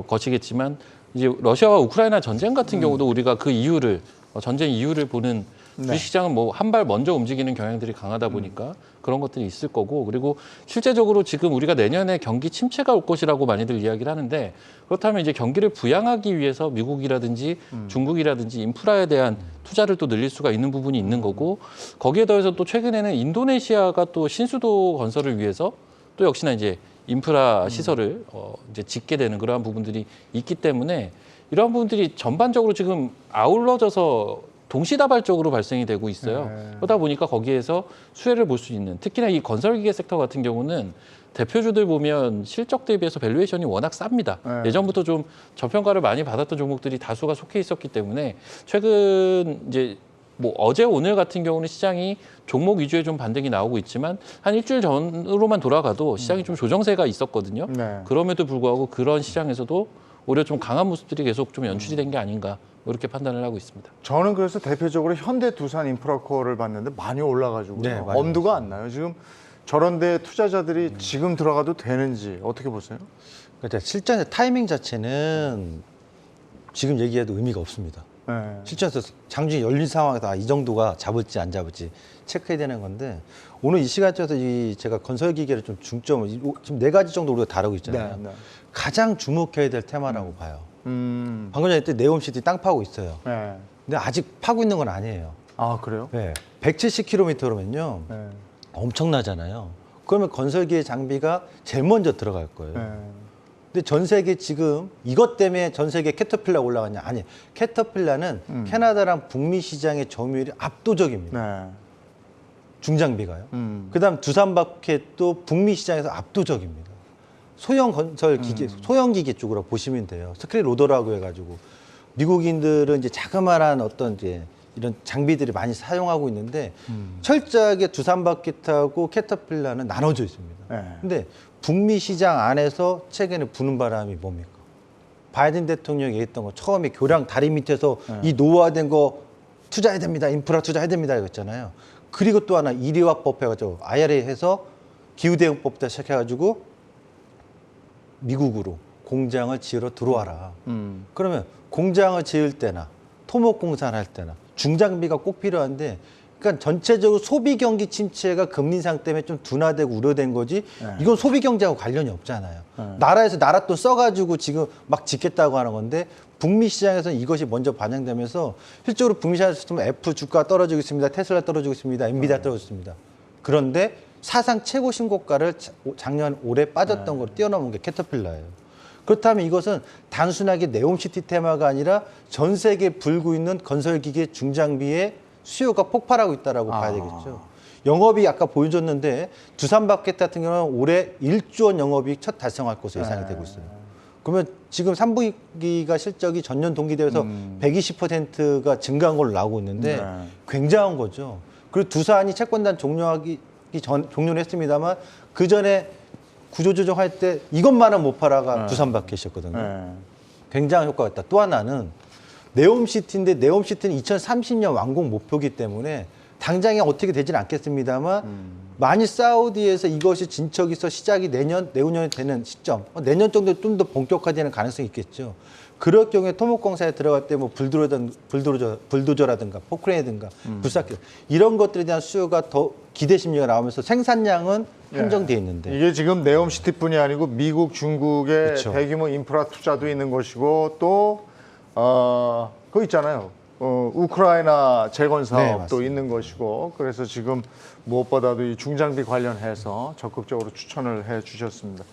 것이겠지만 이제 러시아와 우크라이나 전쟁 같은 경우도 우리가 그 이유를 전쟁 이유를 보는 주식시장은 뭐 한 발 먼저 움직이는 경향들이 강하다 보니까 그런 것들이 있을 거고 그리고 실제적으로 지금 우리가 내년에 경기 침체가 올 것이라고 많이들 이야기를 하는데 그렇다면 이제 경기를 부양하기 위해서 미국이라든지 중국이라든지 인프라에 대한 투자를 또 늘릴 수가 있는 부분이 있는 거고 거기에 더해서 또 최근에는 인도네시아가 또 신수도 건설을 위해서 또 역시나 이제 인프라 시설을 이제 짓게 되는 그러한 부분들이 있기 때문에 이러한 부분들이 전반적으로 지금 아울러져서 동시다발적으로 발생이 되고 있어요. 그러다 보니까 거기에서 수혜를 볼 수 있는 특히나 이 건설기계 섹터 같은 경우는 대표주들 보면 실적 대비해서 밸류에이션이 워낙 쌉니다. 예전부터 좀 저평가를 많이 받았던 종목들이 다수가 속해 있었기 때문에 최근 이제 뭐 어제 오늘 같은 경우는 시장이 종목 위주의 좀 반등이 나오고 있지만 한 일주일 전으로만 돌아가도 시장이 좀 조정세가 있었거든요. 네. 그럼에도 불구하고 그런 시장에서도 오히려 좀 강한 모습들이 계속 좀 연출이 된 게 아닌가 이렇게 판단을 하고 있습니다. 저는 그래서 대표적으로 현대 두산 인프라코어를 봤는데 많이 올라가지고 네, 많이 엄두가 안 나요. 지금 저런데 투자자들이 지금 들어가도 되는지 어떻게 보세요? 그러니까 실전의 타이밍 자체는 지금 얘기해도 의미가 없습니다. 네. 실전에서 장중에 열린 상황에서 이 정도가 잡을지 안 잡을지 체크해야 되는 건데 오늘 이 시간대에서 제가 건설기계를 좀 중점을 지금 4가지 정도 우리가 다루고 있잖아요. 네, 네. 가장 주목해야 될 테마라고 봐요. 음. 방금 전에 때 네옴시티 땅 파고 있어요. 네. 근데 아직 파고 있는 건 아니에요. 아 그래요? 네. 170km면요. 네. 엄청나잖아요. 그러면 건설기의 장비가 제일 먼저 들어갈 거예요. 네. 근데 전 세계 지금 이것 때문에 전 세계 캐터필라 올라갔냐? 아니, 캐터필라는 캐나다랑 북미 시장의 점유율이 압도적입니다. 네. 중장비가요. 그다음 두산바켓도 북미 시장에서 압도적입니다. 소형 건설 기계, 소형 기계 쪽으로 보시면 돼요. 스크린 로더라고 해가지고 미국인들은 이제 자그마한 어떤 이제 이런 장비들이 많이 사용하고 있는데 철저하게 두산바켓하고 캐터필라는 나눠져 있습니다. 네. 근데 북미 시장 안에서 최근에 부는 바람이 뭡니까? 바이든 대통령이 얘기했던 거 처음에 교량 다리 밑에서 이 노후화된 거 투자해야 됩니다. 인프라 투자해야 됩니다. 이랬잖아요. 그리고 또 하나 이리화법 해가지고 IRA 해서 기후대응법부터 시작해가지고 미국으로 공장을 지으러 들어와라. 그러면 공장을 지을 때나 토목공사를 할 때나 중장비가 꼭 필요한데 그러니까 전체적으로 소비 경기 침체가 금리 인상 때문에 좀 둔화되고 우려된 거지 이건 소비 경제하고 관련이 없잖아요. 나라에서 나라 돈 써가지고 지금 막 짓겠다고 하는 건데 북미 시장에서는 이것이 먼저 반영되면서 실제로 북미 시장에서 애플 주가 떨어지고 있습니다. 테슬라 떨어지고 있습니다. 엔비디아 떨어지고 있습니다. 그런데 사상 최고 신고가를 작년 올해 빠졌던 걸 뛰어넘은 게 캐터필라예요. 그렇다면 이것은 단순하게 네옴시티 테마가 아니라 전 세계에 불고 있는 건설기계 중장비의 수요가 폭발하고 있다고 봐야 되겠죠. 영업이 아까 보여줬는데 두산바켓 같은 경우는 올해 1조 원 영업이익 첫 달성할 것으로 예상이 되고 있어요. 그러면 지금 3분기가 실적이 전년 동기 대비해서 120%가 증가한 걸로 나오고 있는데 굉장한 거죠. 그리고 두산이 채권단 종료를 했습니다만 그 전에 구조조정할 때 이것만은 못 팔아가 두산바켓이었거든요. 네. 굉장한 효과가 있다. 또 하나는 네옴시티인데 네옴시티는 2030년 완공 목표이기 때문에 당장에 어떻게 되지는 않겠습니다만 만일 사우디에서 이것이 진척이 있어 시작이 내후년에 되는 시점 내년 정도에 좀 더 본격화되는 가능성이 있겠죠. 그럴 경우에 토목공사에 들어갈 때 뭐 불도저라든가 포크레인이든가 불사기 이런 것들에 대한 수요가 더 기대 심리가 나오면서 생산량은 한정돼 있는데 이게 지금 네옴시티뿐이 아니고 미국, 중국의 그렇죠. 대규모 인프라 투자도 있는 것이고 또 그거 있잖아요. 우크라이나 재건 사업도 맞습니다. 있는 것이고 그래서 지금 무엇보다도 이 중장비 관련해서 적극적으로 추천을 해 주셨습니다.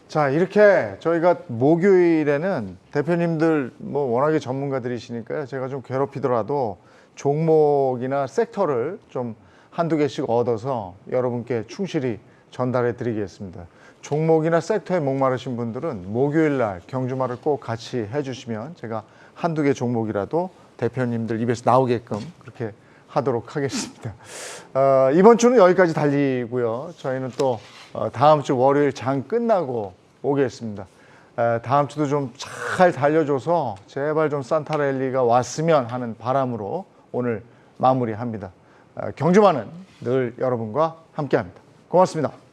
자, 이렇게 저희가 목요일에는 대표님들 뭐 워낙에 전문가들이시니까요. 제가 좀 괴롭히더라도 종목이나 섹터를 좀 한두 개씩 얻어서 여러분께 충실히 전달해 드리겠습니다. 종목이나 섹터에 목마르신 분들은 목요일 날 경주말을 꼭 같이 해 주시면 제가 한두 개 종목이라도 대표님들 입에서 나오게끔 그렇게 하도록 하겠습니다. 이번 주는 여기까지 달리고요. 저희는 또 다음 주 월요일 장 끝나고 오겠습니다. 다음 주도 좀 잘 달려줘서 제발 좀 산타랠리가 왔으면 하는 바람으로 오늘 마무리합니다. 경주마는 늘 여러분과 함께합니다. 고맙습니다.